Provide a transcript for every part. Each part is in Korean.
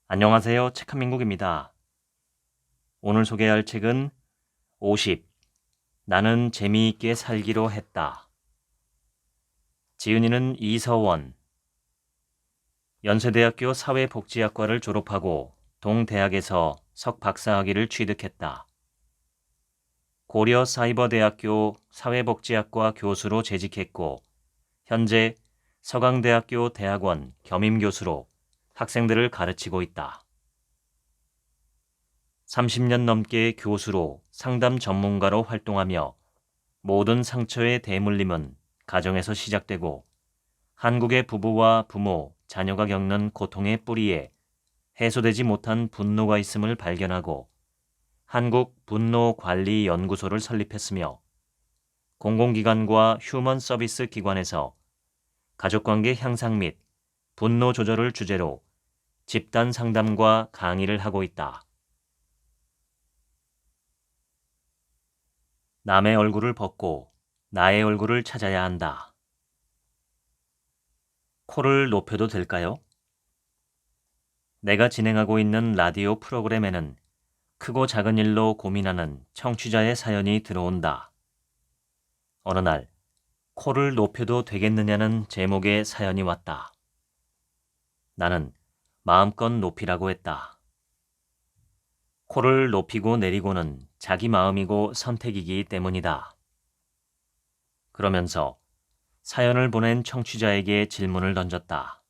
안녕하세요. 책한민국입니다. 오늘 소개할 책은 50. 나는 재미있게 살기로 했다. 지은이는 이서원. 연세대학교 사회복지학과를 졸업하고 동대학에서 석박사학위를 취득했다. 고려사이버대학교 사회복지학과 교수로 재직했고 현재 서강대학교 대학원 겸임교수로 학생들을 가르치고 있다. 30년 넘게 교수로 상담 전문가로 활동하며 모든 상처의 대물림은 가정에서 시작되고 한국의 부부와 부모, 자녀가 겪는 고통의 뿌리에 해소되지 못한 분노가 있음을 발견하고 한국분노관리연구소를 설립했으며 공공기관과 휴먼 서비스 기관에서 가족관계 향상 및 분노 조절을 주제로 집단 상담과 강의를 하고 있다. 남의 얼굴을 벗고 나의 얼굴을 찾아야 한다. 코를 높여도 될까요? 내가 진행하고 있는 라디오 프로그램에는 크고 작은 일로 고민하는 청취자의 사연이 들어온다. 어느 날, 코를 높여도 되겠느냐는 제목의 사연이 왔다. 나는 마음껏 높이라고 했다. 코를 높이고 내리고는 자기 마음이고 선택이기 때문이다. 그러면서 사연을 보낸 청취자에게 질문을 던졌다.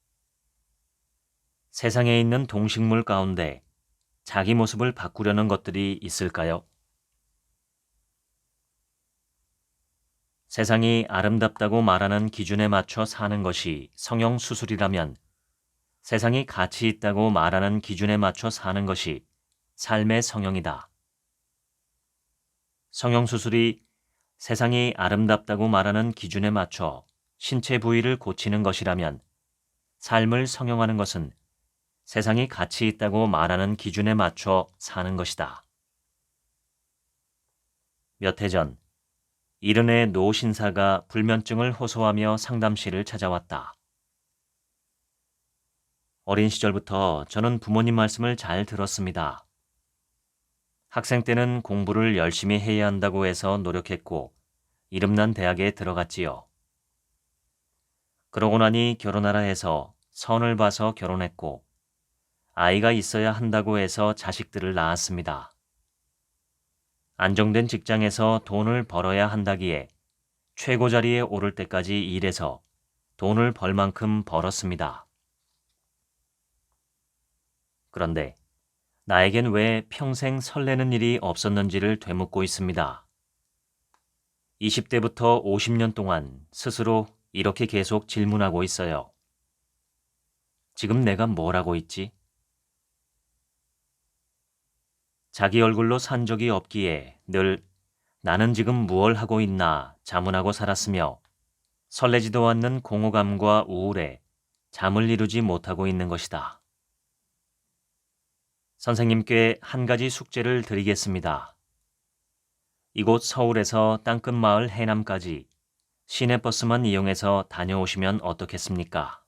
세상에 있는 동식물 가운데 자기 모습을 바꾸려는 것들이 있을까요? 세상이 아름답다고 말하는 기준에 맞춰 사는 것이 성형수술이라면 세상이 가치 있다고 말하는 기준에 맞춰 사는 것이 삶의 성형이다. 성형수술이 세상이 아름답다고 말하는 기준에 맞춰 신체 부위를 고치는 것이라면 삶을 성형하는 것은 세상이 가치 있다고 말하는 기준에 맞춰 사는 것이다. 몇 해 전, 이른의 노 신사가 불면증을 호소하며 상담실을 찾아왔다. 어린 시절부터 저는 부모님 말씀을 잘 들었습니다. 학생 때는 공부를 열심히 해야 한다고 해서 노력했고 이름난 대학에 들어갔지요. 그러고 나니 결혼하라 해서 선을 봐서 결혼했고 아이가 있어야 한다고 해서 자식들을 낳았습니다. 안정된 직장에서 돈을 벌어야 한다기에 최고 자리에 오를 때까지 일해서 돈을 벌 만큼 벌었습니다. 그런데 나에겐 왜 평생 설레는 일이 없었는지를 되묻고 있습니다. 20대부터 50년 동안 스스로 이렇게 계속 질문하고 있어요. 지금 내가 뭘 하고 있지? 자기 얼굴로 산 적이 없기에 늘 나는 지금 무얼 하고 있나 자문하고 살았으며 설레지도 않는 공허감과 우울에 잠을 이루지 못하고 있는 것이다. 선생님께 한 가지 숙제를 드리겠습니다. 이곳 서울에서 땅끝마을 해남까지 시내버스만 이용해서 다녀오시면 어떻겠습니까?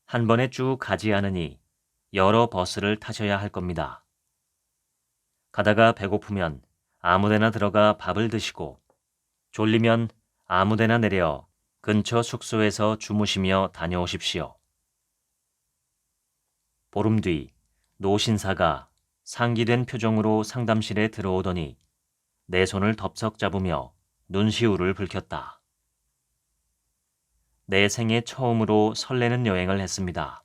한 번에 쭉 가지 않으니 여러 버스를 타셔야 할 겁니다. 가다가 배고프면 아무데나 들어가 밥을 드시고 졸리면 아무데나 내려 근처 숙소에서 주무시며 다녀오십시오. 보름 뒤 노신사가 상기된 표정으로 상담실에 들어오더니 내 손을 덥석 잡으며 눈시울을 붉혔다. 내 생애 처음으로 설레는 여행을 했습니다.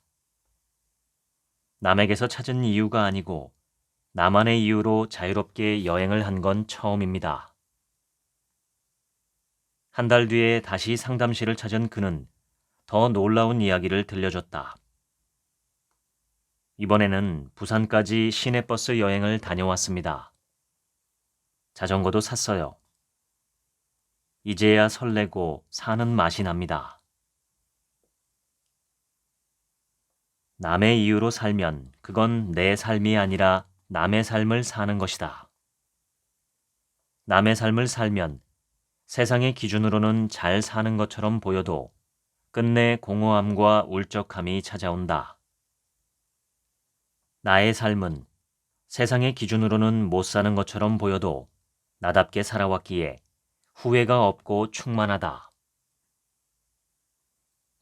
남에게서 찾은 이유가 아니고 나만의 이유로 자유롭게 여행을 한 건 처음입니다. 한 달 뒤에 다시 상담실을 찾은 그는 더 놀라운 이야기를 들려줬다. 이번에는 부산까지 시내버스 여행을 다녀왔습니다. 자전거도 샀어요. 이제야 설레고 사는 맛이 납니다. 남의 이유로 살면 그건 내 삶이 아니라 남의 삶을 사는 것이다. 남의 삶을 살면 세상의 기준으로는 잘 사는 것처럼 보여도 끝내 공허함과 울적함이 찾아온다. 나의 삶은 세상의 기준으로는 못 사는 것처럼 보여도 나답게 살아왔기에 후회가 없고 충만하다.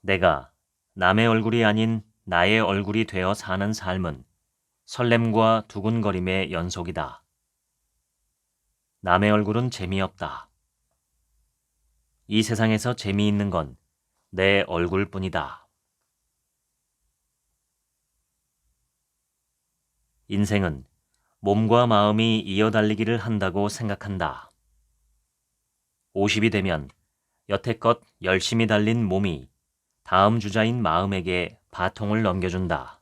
내가 남의 얼굴이 아닌 나의 얼굴이 되어 사는 삶은 설렘과 두근거림의 연속이다. 남의 얼굴은 재미없다. 이 세상에서 재미있는 건 내 얼굴뿐이다. 인생은 몸과 마음이 이어달리기를 한다고 생각한다. 50이 되면 여태껏 열심히 달린 몸이 다음 주자인 마음에게 바통을 넘겨준다.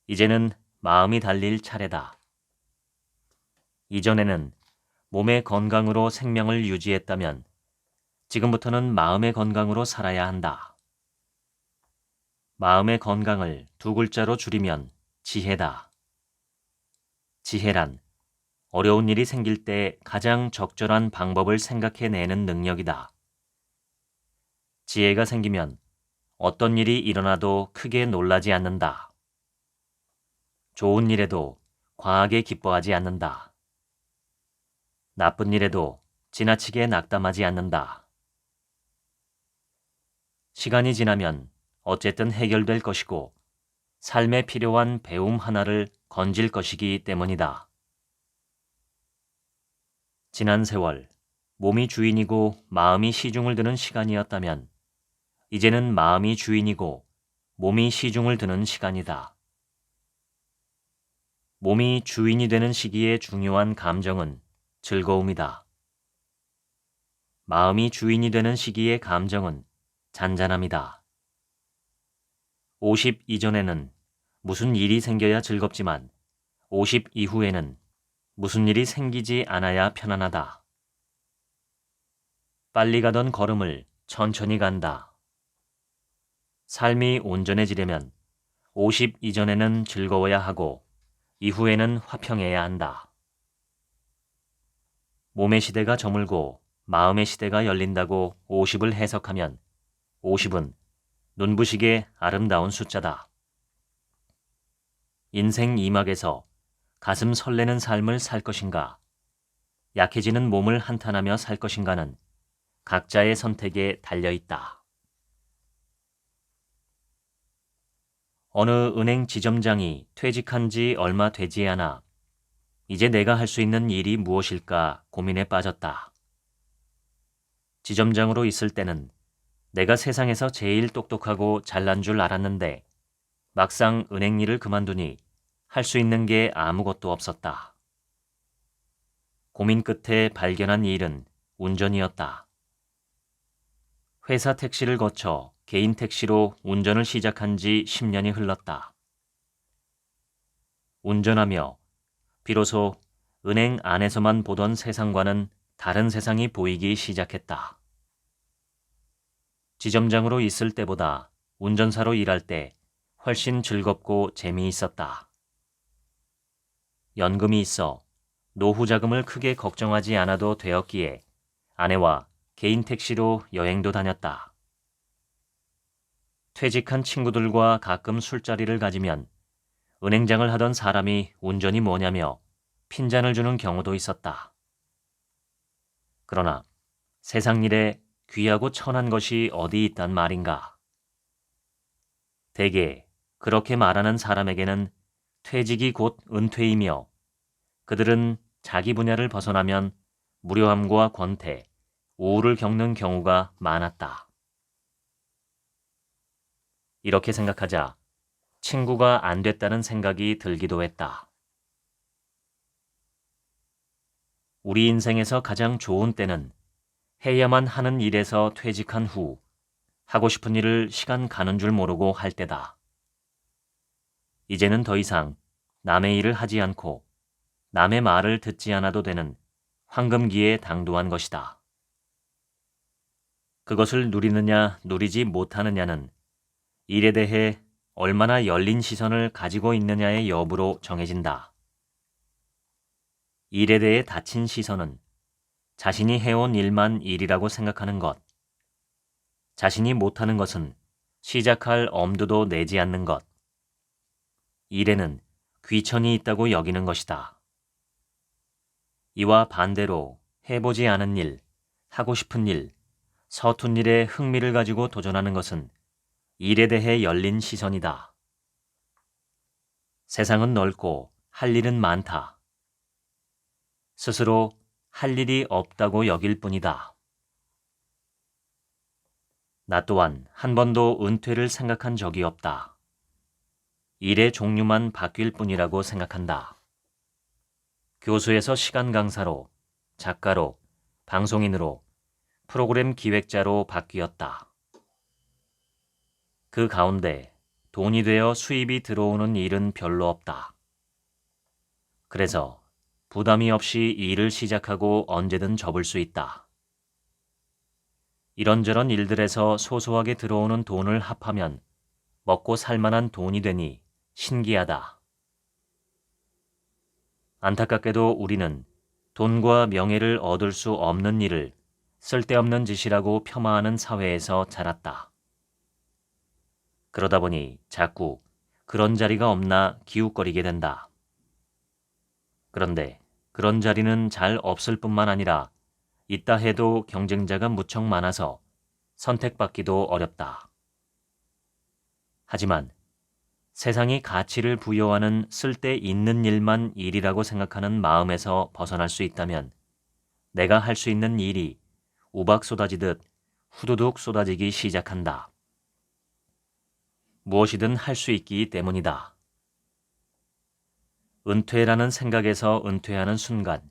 이제는 마음이 달릴 차례다. 이전에는 몸의 건강으로 생명을 유지했다면 지금부터는 마음의 건강으로 살아야 한다. 마음의 건강을 두 글자로 줄이면 지혜다. 지혜란 어려운 일이 생길 때 가장 적절한 방법을 생각해내는 능력이다. 지혜가 생기면 어떤 일이 일어나도 크게 놀라지 않는다. 좋은 일에도 과하게 기뻐하지 않는다. 나쁜 일에도 지나치게 낙담하지 않는다. 시간이 지나면 어쨌든 해결될 것이고 삶에 필요한 배움 하나를 건질 것이기 때문이다. 지난 세월, 몸이 주인이고 마음이 시중을 드는 시간이었다면 이제는 마음이 주인이고 몸이 시중을 드는 시간이다. 몸이 주인이 되는 시기에 중요한 감정은 즐거움이다. 마음이 주인이 되는 시기의 감정은 잔잔함이다. 50 이전에는 무슨 일이 생겨야 즐겁지만 50 이후에는 무슨 일이 생기지 않아야 편안하다. 빨리 가던 걸음을 천천히 간다. 삶이 온전해지려면 50 이전에는 즐거워야 하고 이후에는 화평해야 한다. 몸의 시대가 저물고 마음의 시대가 열린다고 50을 해석하면 50은 눈부시게 아름다운 숫자다. 인생 2막에서 가슴 설레는 삶을 살 것인가, 약해지는 몸을 한탄하며 살 것인가는 각자의 선택에 달려있다. 어느 은행 지점장이 퇴직한 지 얼마 되지 않아 이제 내가 할 수 있는 일이 무엇일까 고민에 빠졌다. 지점장으로 있을 때는 내가 세상에서 제일 똑똑하고 잘난 줄 알았는데 막상 은행 일을 그만두니 할 수 있는 게 아무것도 없었다. 고민 끝에 발견한 일은 운전이었다. 회사 택시를 거쳐 개인 택시로 운전을 시작한 지 10년이 흘렀다. 운전하며 비로소 은행 안에서만 보던 세상과는 다른 세상이 보이기 시작했다. 지점장으로 있을 때보다 운전사로 일할 때 훨씬 즐겁고 재미있었다. 연금이 있어 노후 자금을 크게 걱정하지 않아도 되었기에 아내와 개인 택시로 여행도 다녔다. 퇴직한 친구들과 가끔 술자리를 가지면 은행장을 하던 사람이 운전이 뭐냐며 핀잔을 주는 경우도 있었다. 그러나 세상 일에 귀하고 천한 것이 어디 있단 말인가. 대개 그렇게 말하는 사람에게는 퇴직이 곧 은퇴이며 그들은 자기 분야를 벗어나면 무료함과 권태, 우울을 겪는 경우가 많았다. 이렇게 생각하자 친구가 안 됐다는 생각이 들기도 했다. 우리 인생에서 가장 좋은 때는 해야만 하는 일에서 퇴직한 후 하고 싶은 일을 시간 가는 줄 모르고 할 때다. 이제는 더 이상 남의 일을 하지 않고 남의 말을 듣지 않아도 되는 황금기에 당도한 것이다. 그것을 누리느냐 누리지 못하느냐는 일에 대해 얼마나 열린 시선을 가지고 있느냐의 여부로 정해진다. 일에 대해 닫힌 시선은 자신이 해온 일만 일이라고 생각하는 것, 자신이 못하는 것은 시작할 엄두도 내지 않는 것, 일에는 귀천이 있다고 여기는 것이다. 이와 반대로 해보지 않은 일, 하고 싶은 일, 서툰 일에 흥미를 가지고 도전하는 것은 일에 대해 열린 시선이다. 세상은 넓고 할 일은 많다. 스스로 할 일이 없다고 여길 뿐이다. 나 또한 한 번도 은퇴를 생각한 적이 없다. 일의 종류만 바뀔 뿐이라고 생각한다. 교수에서 시간 강사로, 작가로, 방송인으로, 프로그램 기획자로 바뀌었다. 그 가운데 돈이 되어 수입이 들어오는 일은 별로 없다. 그래서 부담이 없이 일을 시작하고 언제든 접을 수 있다. 이런저런 일들에서 소소하게 들어오는 돈을 합하면 먹고 살 만한 돈이 되니 신기하다. 안타깝게도 우리는 돈과 명예를 얻을 수 없는 일을 쓸데없는 짓이라고 폄하하는 사회에서 자랐다. 그러다 보니 자꾸 그런 자리가 없나 기웃거리게 된다. 그런데 그런 자리는 잘 없을 뿐만 아니라 있다 해도 경쟁자가 무척 많아서 선택받기도 어렵다. 하지만 세상이 가치를 부여하는 쓸데있는 일만 일이라고 생각하는 마음에서 벗어날 수 있다면 내가 할 수 있는 일이 우박 쏟아지듯 후두둑 쏟아지기 시작한다. 무엇이든 할 수 있기 때문이다. 은퇴라는 생각에서 은퇴하는 순간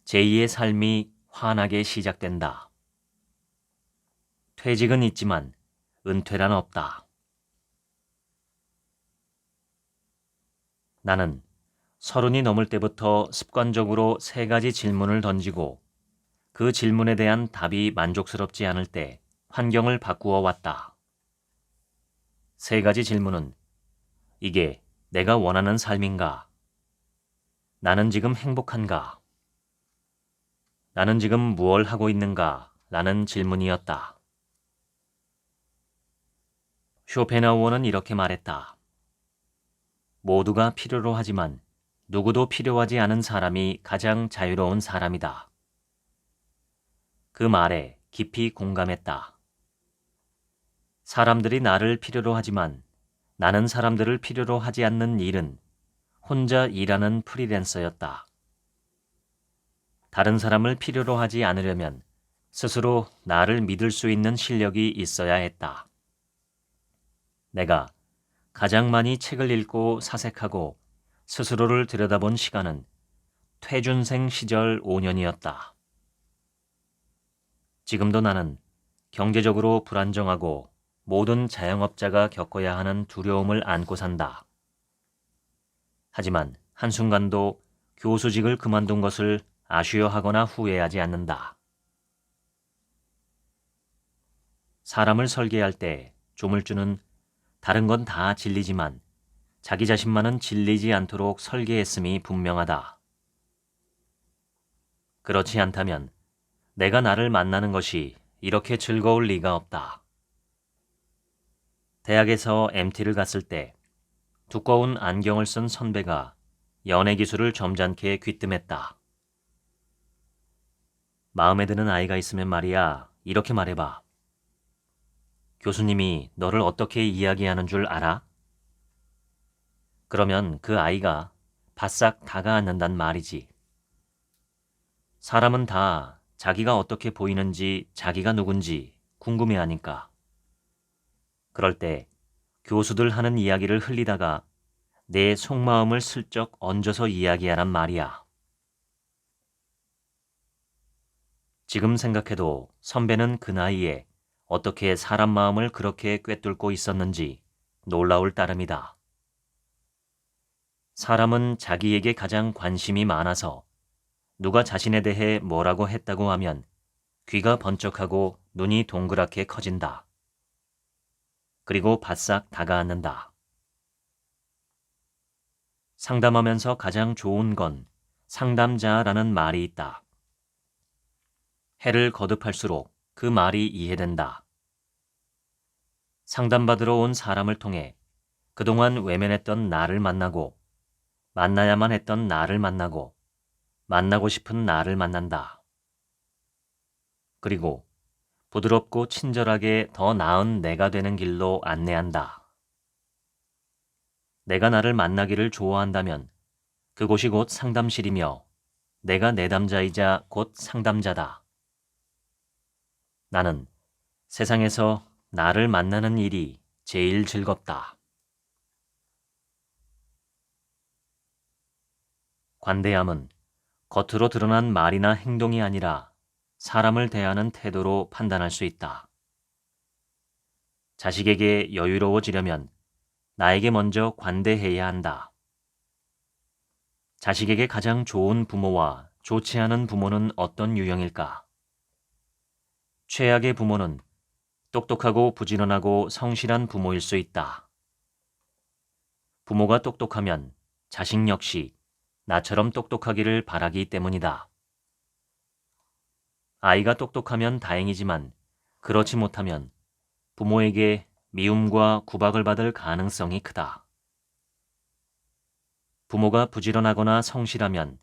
제2의 삶이 환하게 시작된다. 퇴직은 있지만 은퇴란 없다. 나는 30이 넘을 때부터 습관적으로 3가지 질문을 던지고 그 질문에 대한 답이 만족스럽지 않을 때 환경을 바꾸어 왔다. 3가지 질문은 이게 내가 원하는 삶인가? 나는 지금 행복한가? 나는 지금 무엇을 하고 있는가? 라는 질문이었다. 쇼펜하우어는 이렇게 말했다. 모두가 필요로 하지만 누구도 필요하지 않은 사람이 가장 자유로운 사람이다. 그 말에 깊이 공감했다. 사람들이 나를 필요로 하지만 나는 사람들을 필요로 하지 않는 일은 혼자 일하는 프리랜서였다. 다른 사람을 필요로 하지 않으려면 스스로 나를 믿을 수 있는 실력이 있어야 했다. 내가 가장 많이 책을 읽고 사색하고 스스로를 들여다본 시간은 퇴준생 시절 5년이었다. 지금도 나는 경제적으로 불안정하고 모든 자영업자가 겪어야 하는 두려움을 안고 산다. 하지만 한순간도 교수직을 그만둔 것을 아쉬워하거나 후회하지 않는다. 사람을 설계할 때 조물주는 다른 건 다 진리지만 자기 자신만은 질리지 않도록 설계했음이 분명하다. 그렇지 않다면 내가 나를 만나는 것이 이렇게 즐거울 리가 없다. 대학에서 MT를 갔을 때 두꺼운 안경을 쓴 선배가 연애 기술을 점잖게 귀뜸했다. 마음에 드는 아이가 있으면 말이야, 이렇게 말해봐. 교수님이 너를 어떻게 이야기하는 줄 알아? 그러면 그 아이가 바싹 다가앉는단 말이지. 사람은 다 자기가 어떻게 보이는지, 자기가 누군지 궁금해하니까. 그럴 때 교수들 하는 이야기를 흘리다가 내 속마음을 슬쩍 얹어서 이야기하란 말이야. 지금 생각해도 선배는 그 나이에 어떻게 사람 마음을 그렇게 꿰뚫고 있었는지 놀라울 따름이다. 사람은 자기에게 가장 관심이 많아서 누가 자신에 대해 뭐라고 했다고 하면 귀가 번쩍하고 눈이 동그랗게 커진다. 그리고 바싹 다가앉는다. 상담하면서 가장 좋은 건 상담자라는 말이 있다. 해를 거듭할수록 그 말이 이해된다. 상담받으러 온 사람을 통해 그동안 외면했던 나를 만나고, 만나야만 했던 나를 만나고, 만나고 싶은 나를 만난다. 그리고 부드럽고 친절하게 더 나은 내가 되는 길로 안내한다. 내가 나를 만나기를 좋아한다면 그곳이 곧 상담실이며 내가 내담자이자 곧 상담자다. 나는 세상에서 나를 만나는 일이 제일 즐겁다. 관대함은 겉으로 드러난 말이나 행동이 아니라 사람을 대하는 태도로 판단할 수 있다. 자식에게 여유로워지려면 나에게 먼저 관대해야 한다. 자식에게 가장 좋은 부모와 좋지 않은 부모는 어떤 유형일까? 최악의 부모는 똑똑하고 부지런하고 성실한 부모일 수 있다. 부모가 똑똑하면 자식 역시 나처럼 똑똑하기를 바라기 때문이다. 아이가 똑똑하면 다행이지만 그렇지 못하면 부모에게 미움과 구박을 받을 가능성이 크다. 부모가 부지런하거나 성실하면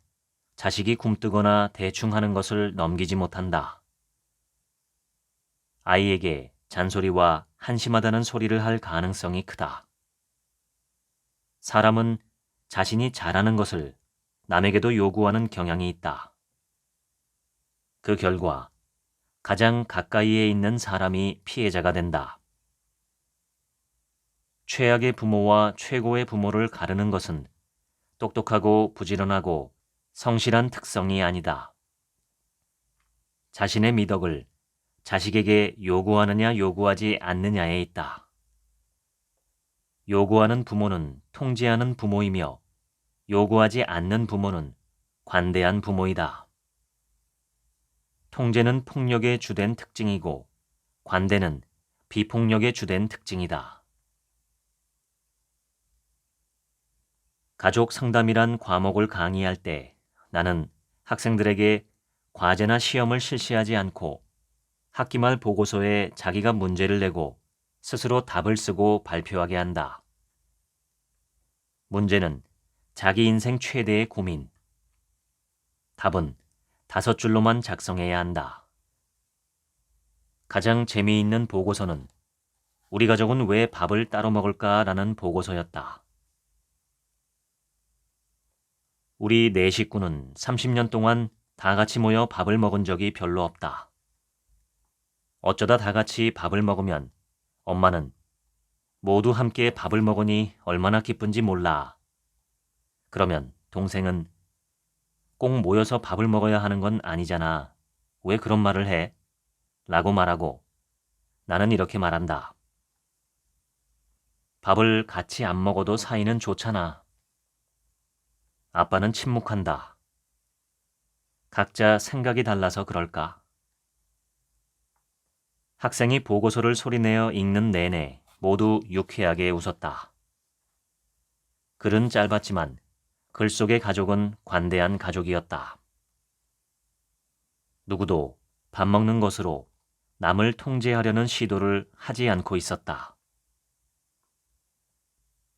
자식이 굼뜨거나 대충 하는 것을 넘기지 못한다. 아이에게 잔소리와 한심하다는 소리를 할 가능성이 크다. 사람은 자신이 잘하는 것을 남에게도 요구하는 경향이 있다. 그 결과 가장 가까이에 있는 사람이 피해자가 된다. 최악의 부모와 최고의 부모를 가르는 것은 똑똑하고 부지런하고 성실한 특성이 아니다. 자신의 미덕을 자식에게 요구하느냐 요구하지 않느냐에 있다. 요구하는 부모는 통제하는 부모이며 요구하지 않는 부모는 관대한 부모이다. 통제는 폭력의 주된 특징이고 관대는 비폭력의 주된 특징이다. 가족 상담이란 과목을 강의할 때 나는 학생들에게 과제나 시험을 실시하지 않고 학기 말 보고서에 자기가 문제를 내고 스스로 답을 쓰고 발표하게 한다. 문제는 자기 인생 최대의 고민. 답은 5줄로만 작성해야 한다. 가장 재미있는 보고서는 우리 가족은 왜 밥을 따로 먹을까라는 보고서였다. 우리 네 식구는 30년 동안 다 같이 모여 밥을 먹은 적이 별로 없다. 어쩌다 다 같이 밥을 먹으면 엄마는 모두 함께 밥을 먹으니 얼마나 기쁜지 몰라. 그러면 동생은 꼭 모여서 밥을 먹어야 하는 건 아니잖아. 왜 그런 말을 해? 라고 말하고 나는 이렇게 말한다. 밥을 같이 안 먹어도 사이는 좋잖아. 아빠는 침묵한다. 각자 생각이 달라서 그럴까? 학생이 보고서를 소리내어 읽는 내내 모두 유쾌하게 웃었다. 글은 짧았지만 글 속의 가족은 관대한 가족이었다. 누구도 밥 먹는 것으로 남을 통제하려는 시도를 하지 않고 있었다.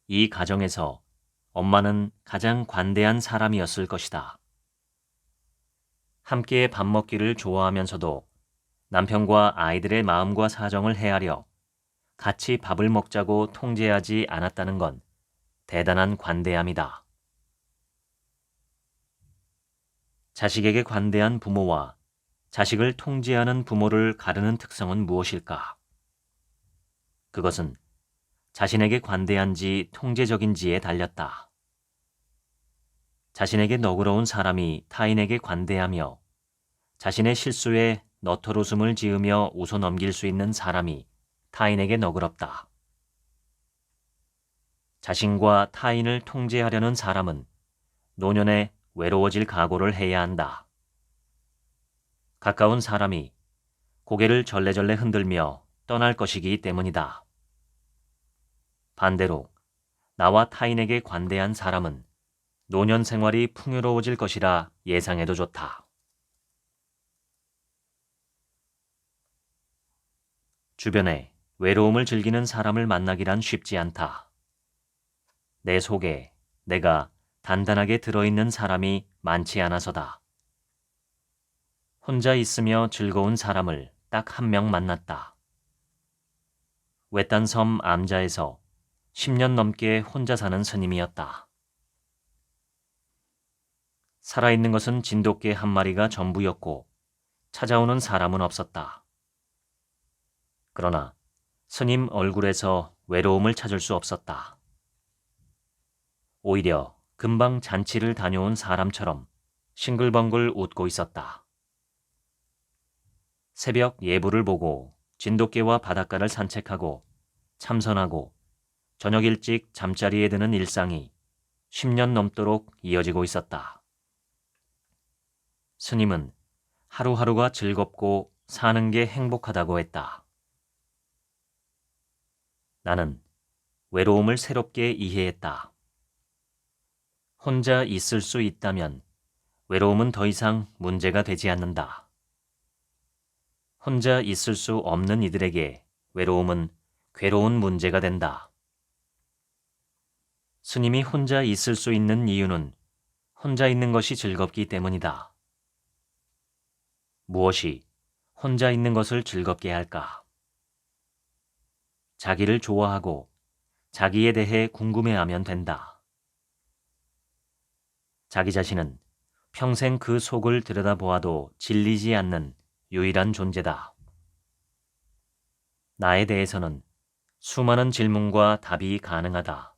이 가정에서 엄마는 가장 관대한 사람이었을 것이다. 함께 밥 먹기를 좋아하면서도 남편과 아이들의 마음과 사정을 헤아려 같이 밥을 먹자고 통제하지 않았다는 건 대단한 관대함이다. 자식에게 관대한 부모와 자식을 통제하는 부모를 가르는 특성은 무엇일까? 그것은 자신에게 관대한지 통제적인지에 달렸다. 자신에게 너그러운 사람이 타인에게 관대하며 자신의 실수에 너털웃음을 지으며 웃어넘길 수 있는 사람이 타인에게 너그럽다. 자신과 타인을 통제하려는 사람은 노년에 외로워질 각오를 해야 한다. 가까운 사람이 고개를 절레절레 흔들며 떠날 것이기 때문이다. 반대로 나와 타인에게 관대한 사람은 노년 생활이 풍요로워질 것이라 예상해도 좋다. 주변에 외로움을 즐기는 사람을 만나기란 쉽지 않다. 내 속에 내가 단단하게 들어있는 사람이 많지 않아서다. 혼자 있으며 즐거운 사람을 딱 한 명 만났다. 외딴 섬 암자에서 10년 넘게 혼자 사는 스님이었다. 살아있는 것은 진돗개 한 마리가 전부였고 찾아오는 사람은 없었다. 그러나 스님 얼굴에서 외로움을 찾을 수 없었다. 오히려 금방 잔치를 다녀온 사람처럼 싱글벙글 웃고 있었다. 새벽 예불을 보고 진돗개와 바닷가를 산책하고 참선하고 저녁 일찍 잠자리에 드는 일상이 10년 넘도록 이어지고 있었다. 스님은 하루하루가 즐겁고 사는 게 행복하다고 했다. 나는 외로움을 새롭게 이해했다. 혼자 있을 수 있다면 외로움은 더 이상 문제가 되지 않는다. 혼자 있을 수 없는 이들에게 외로움은 괴로운 문제가 된다. 스님이 혼자 있을 수 있는 이유는 혼자 있는 것이 즐겁기 때문이다. 무엇이 혼자 있는 것을 즐겁게 할까? 자기를 좋아하고 자기에 대해 궁금해하면 된다. 자기 자신은 평생 그 속을 들여다보아도 질리지 않는 유일한 존재다. 나에 대해서는 수많은 질문과 답이 가능하다.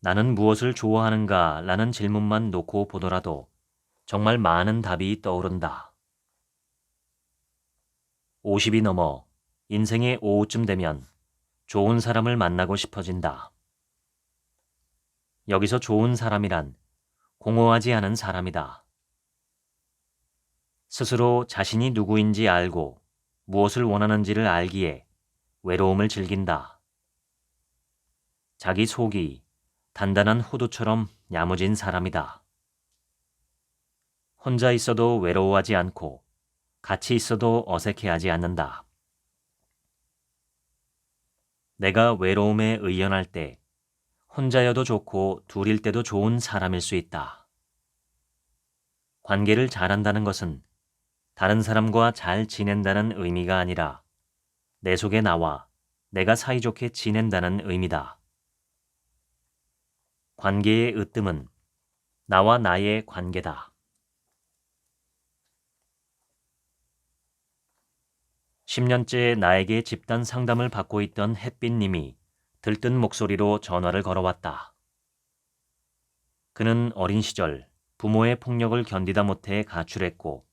나는 무엇을 좋아하는가 라는 질문만 놓고 보더라도 정말 많은 답이 떠오른다. 50이 넘어 인생의 오후쯤 되면 좋은 사람을 만나고 싶어진다. 여기서 좋은 사람이란 공허하지 않은 사람이다. 스스로 자신이 누구인지 알고 무엇을 원하는지를 알기에 외로움을 즐긴다. 자기 속이 단단한 호두처럼 야무진 사람이다. 혼자 있어도 외로워하지 않고 같이 있어도 어색해하지 않는다. 내가 외로움에 의연할 때 혼자여도 좋고 둘일 때도 좋은 사람일 수 있다. 관계를 잘한다는 것은 다른 사람과 잘 지낸다는 의미가 아니라 내 속에 나와 내가 사이좋게 지낸다는 의미다. 관계의 으뜸은 나와 나의 관계다. 10년째 나에게 집단 상담을 받고 있던 햇빛님이 들뜬 목소리로 전화를 걸어왔다. 그는 어린 시절 부모의 폭력을 견디다 못해 가출했고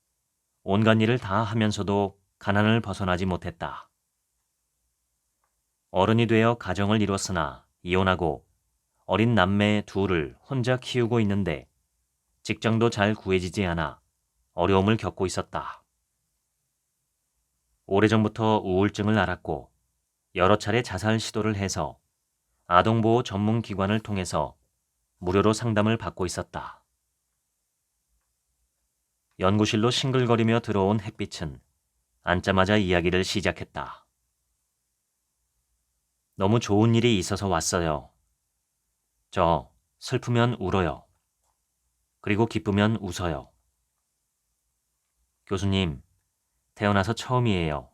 온갖 일을 다 하면서도 가난을 벗어나지 못했다. 어른이 되어 가정을 이뤘으나 이혼하고 어린 남매 둘을 혼자 키우고 있는데 직장도 잘 구해지지 않아 어려움을 겪고 있었다. 오래전부터 우울증을 앓았고 여러 차례 자살 시도를 해서 아동보호 전문 기관을 통해서 무료로 상담을 받고 있었다. 연구실로 싱글거리며 들어온 햇빛은 앉자마자 이야기를 시작했다. 너무 좋은 일이 있어서 왔어요. 저 슬프면 울어요. 그리고 기쁘면 웃어요. 교수님, 태어나서 처음이에요.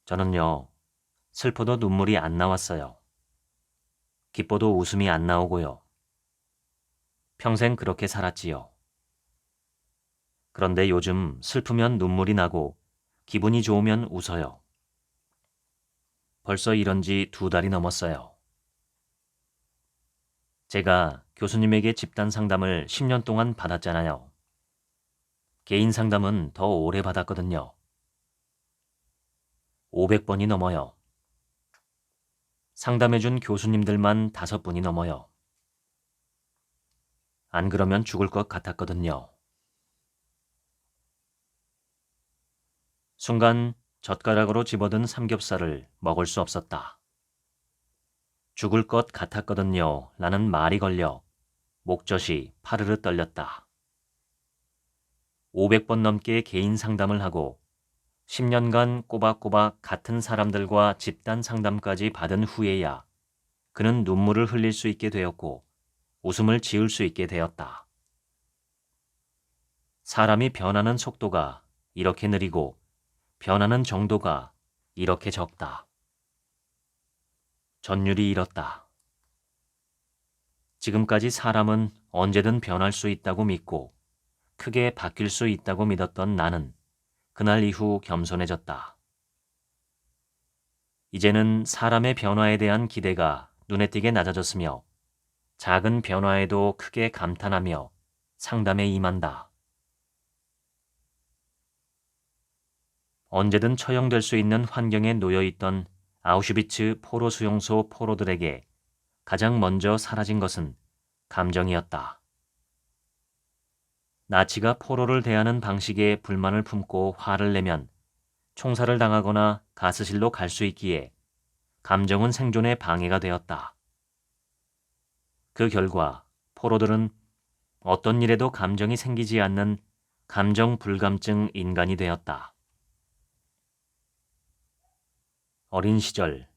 저는요, 슬퍼도 눈물이 안 나왔어요. 기뻐도 웃음이 안 나오고요. 평생 그렇게 살았지요. 그런데 요즘 슬프면 눈물이 나고 기분이 좋으면 웃어요. 벌써 이런 지 2달이 넘었어요. 제가 교수님에게 집단 상담을 10년 동안 받았잖아요. 개인 상담은 더 오래 받았거든요. 500번이 넘어요. 상담해준 교수님들만 5분이 넘어요. 안 그러면 죽을 것 같았거든요. 순간 젓가락으로 집어든 삼겹살을 먹을 수 없었다. 죽을 것 같았거든요. 라는 말이 걸려 목젖이 파르르 떨렸다. 500번 넘게 개인 상담을 하고 10년간 꼬박꼬박 같은 사람들과 집단 상담까지 받은 후에야 그는 눈물을 흘릴 수 있게 되었고 웃음을 지을 수 있게 되었다. 사람이 변하는 속도가 이렇게 느리고 변하는 정도가 이렇게 적다. 전율이 이렇다. 지금까지 사람은 언제든 변할 수 있다고 믿고 크게 바뀔 수 있다고 믿었던 나는 그날 이후 겸손해졌다. 이제는 사람의 변화에 대한 기대가 눈에 띄게 낮아졌으며 작은 변화에도 크게 감탄하며 상담에 임한다. 언제든 처형될 수 있는 환경에 놓여 있던 아우슈비츠 포로 수용소 포로들에게 가장 먼저 사라진 것은 감정이었다. 나치가 포로를 대하는 방식에 불만을 품고 화를 내면 총살을 당하거나 가스실로 갈 수 있기에 감정은 생존에 방해가 되었다. 그 결과 포로들은 어떤 일에도 감정이 생기지 않는 감정 불감증 인간이 되었다. 어린 시절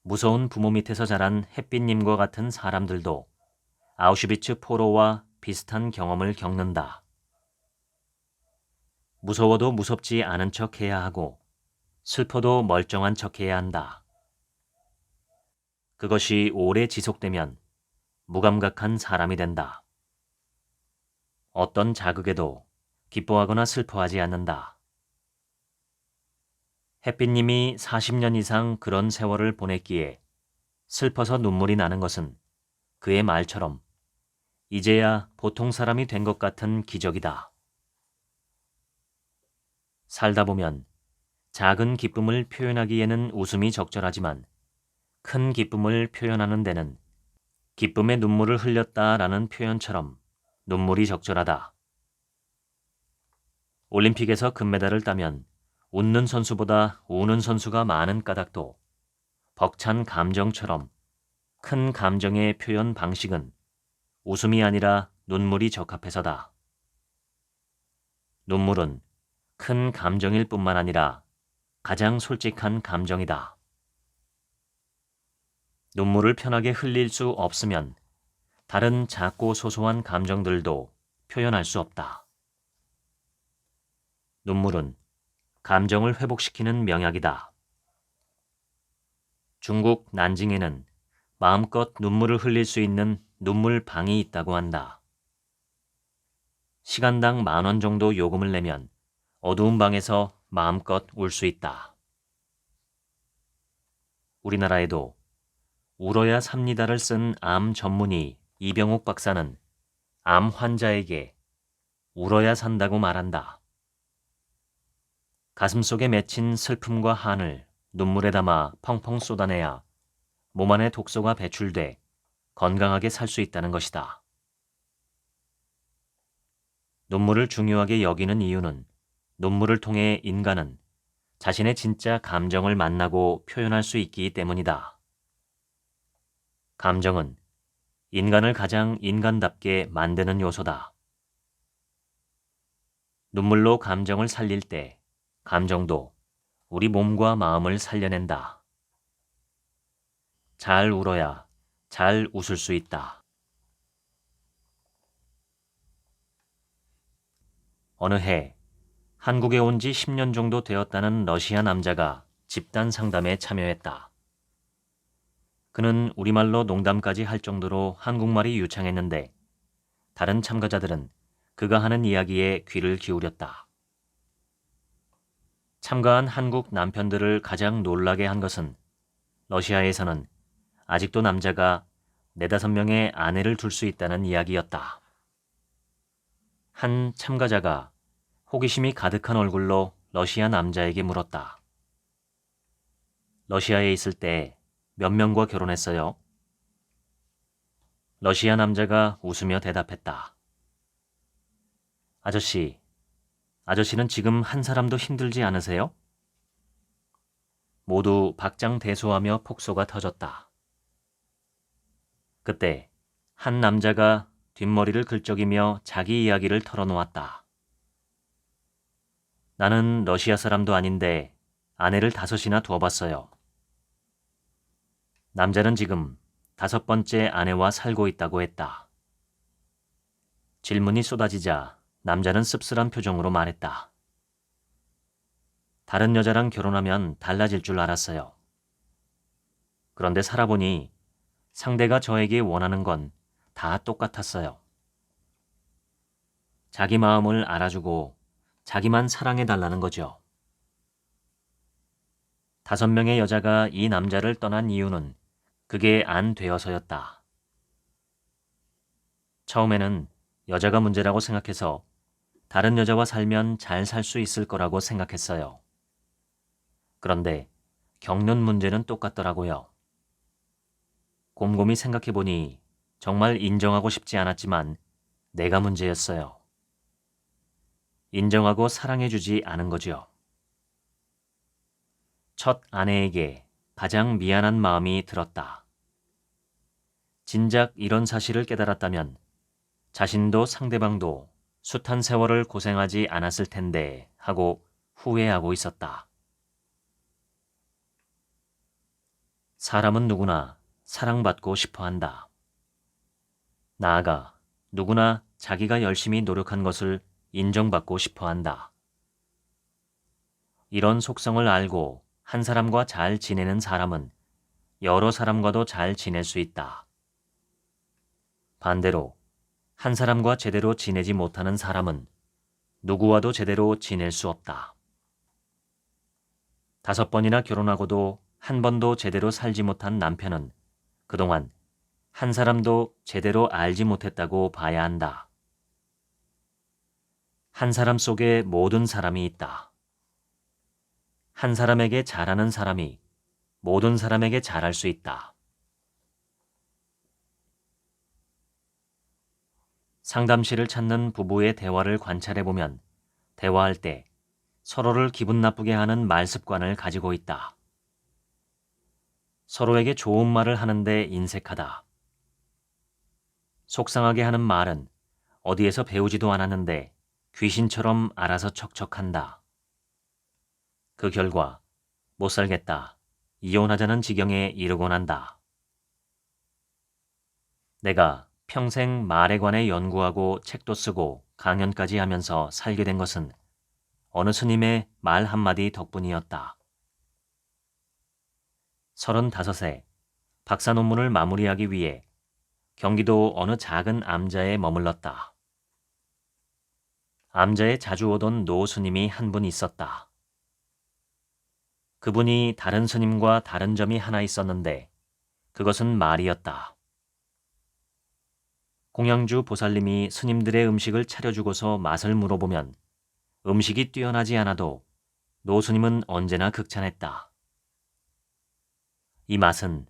무서운 부모 밑에서 자란 햇빛님과 같은 사람들도 아우슈비츠 포로와 비슷한 경험을 겪는다. 무서워도 무섭지 않은 척 해야 하고 슬퍼도 멀쩡한 척 해야 한다. 그것이 오래 지속되면 무감각한 사람이 된다. 어떤 자극에도 기뻐하거나 슬퍼하지 않는다. 햇빛님이 40년 이상 그런 세월을 보냈기에 슬퍼서 눈물이 나는 것은 그의 말처럼 이제야 보통 사람이 된 것 같은 기적이다. 살다 보면 작은 기쁨을 표현하기에는 웃음이 적절하지만 큰 기쁨을 표현하는 데는 기쁨의 눈물을 흘렸다라는 표현처럼 눈물이 적절하다. 올림픽에서 금메달을 따면 웃는 선수보다 우는 선수가 많은 까닭도 벅찬 감정처럼 큰 감정의 표현 방식은 웃음이 아니라 눈물이 적합해서다. 눈물은 큰 감정일 뿐만 아니라 가장 솔직한 감정이다. 눈물을 편하게 흘릴 수 없으면 다른 작고 소소한 감정들도 표현할 수 없다. 눈물은 감정을 회복시키는 명약이다. 중국 난징에는 마음껏 눈물을 흘릴 수 있는 눈물방이 있다고 한다. 시간당 10,000원 정도 요금을 내면 어두운 방에서 마음껏 울 수 있다. 우리나라에도 울어야 삽니다를 쓴 암 전문의 이병욱 박사는 암 환자에게 울어야 산다고 말한다. 가슴속에 맺힌 슬픔과 한을 눈물에 담아 펑펑 쏟아내야 몸 안에 독소가 배출돼 건강하게 살 수 있다는 것이다. 눈물을 중요하게 여기는 이유는 눈물을 통해 인간은 자신의 진짜 감정을 만나고 표현할 수 있기 때문이다. 감정은 인간을 가장 인간답게 만드는 요소다. 눈물로 감정을 살릴 때 감정도 우리 몸과 마음을 살려낸다. 잘 울어야 잘 웃을 수 있다. 어느 해 한국에 온 지 10년 정도 되었다는 러시아 남자가 집단 상담에 참여했다. 그는 우리말로 농담까지 할 정도로 한국말이 유창했는데 다른 참가자들은 그가 하는 이야기에 귀를 기울였다. 참가한 한국 남편들을 가장 놀라게 한 것은 러시아에서는 아직도 남자가 4~5명의 아내를 둘 수 있다는 이야기였다. 한 참가자가 호기심이 가득한 얼굴로 러시아 남자에게 물었다. 러시아에 있을 때 몇 명과 결혼했어요? 러시아 남자가 웃으며 대답했다. 아저씨는 지금 한 사람도 힘들지 않으세요? 모두 박장대소하며 폭소가 터졌다. 그때 한 남자가 뒷머리를 긁적이며 자기 이야기를 털어놓았다. 나는 러시아 사람도 아닌데 아내를 5이나 두어봤어요. 남자는 지금 5번째 아내와 살고 있다고 했다. 질문이 쏟아지자 남자는 씁쓸한 표정으로 말했다. 다른 여자랑 결혼하면 달라질 줄 알았어요. 그런데 살아보니 상대가 저에게 원하는 건 다 똑같았어요. 자기 마음을 알아주고 자기만 사랑해달라는 거죠. 5명의 여자가 이 남자를 떠난 이유는 그게 안 되어서였다. 처음에는 여자가 문제라고 생각해서 다른 여자와 살면 잘 살 수 있을 거라고 생각했어요. 그런데 겪는 문제는 똑같더라고요. 곰곰이 생각해보니 정말 인정하고 싶지 않았지만 내가 문제였어요. 인정하고 사랑해주지 않은 거죠. 첫 아내에게 가장 미안한 마음이 들었다. 진작 이런 사실을 깨달았다면 자신도 상대방도 숱한 세월을 고생하지 않았을 텐데 하고 후회하고 있었다. 사람은 누구나 사랑받고 싶어 한다. 나아가 누구나 자기가 열심히 노력한 것을 인정받고 싶어 한다. 이런 속성을 알고 한 사람과 잘 지내는 사람은 여러 사람과도 잘 지낼 수 있다. 반대로 한 사람과 제대로 지내지 못하는 사람은 누구와도 제대로 지낼 수 없다. 5번이나 결혼하고도 한 번도 제대로 살지 못한 남편은 그동안 한 사람도 제대로 알지 못했다고 봐야 한다. 한 사람 속에 모든 사람이 있다. 한 사람에게 잘하는 사람이 모든 사람에게 잘할 수 있다. 상담실을 찾는 부부의 대화를 관찰해보면 대화할 때 서로를 기분 나쁘게 하는 말 습관을 가지고 있다. 서로에게 좋은 말을 하는데 인색하다. 속상하게 하는 말은 어디에서 배우지도 않았는데 귀신처럼 알아서 척척한다. 그 결과 못 살겠다, 이혼하자는 지경에 이르곤 한다. 내가 평생 말에 관해 연구하고 책도 쓰고 강연까지 하면서 살게 된 것은 어느 스님의 말 한마디 덕분이었다. 35세 박사 논문을 마무리하기 위해 경기도 어느 작은 암자에 머물렀다. 암자에 자주 오던 노 스님이 한 분 있었다. 그분이 다른 스님과 다른 점이 하나 있었는데 그것은 말이었다. 공양주 보살님이 스님들의 음식을 차려주고서 맛을 물어보면 음식이 뛰어나지 않아도 노 스님은 언제나 극찬했다. 이 맛은